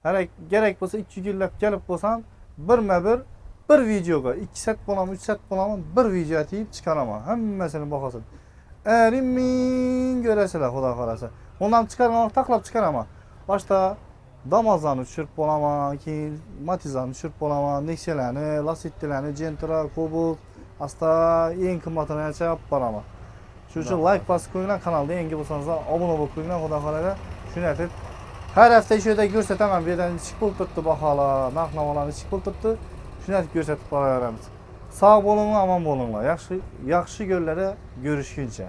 hələ gerek bolsa 2 güllab gəlib bolsam, bir videoga 2 set bolamı, 3 set bolamı bir video atıb çıxaramam. Həmməsini baxasın. Ərimin görəsilər Xuda xarası. Ondan çıxarmaq taxlab çıxaramam. Başda damazlarını düşürüb bolama, ki matizlarını düşürüb bolama, neksiyələrini, lasitlərini, Gentra, Kobalt, hasta en qımmatını açıb bolama. Şu üçün like basıb qoyulan kanalda yengi bolsanız da abunə olub qoyulan Xuda xarası. Şunu etib. Hər həftə şöyle göstərəməm, birdən içik pul tutdu baxala, narx-navalarını içik pul tutdu. Şunu etib göstərib baxalarımız. Sağ olun, aman olunlar. Yaxşı göllərə görüşkünçə.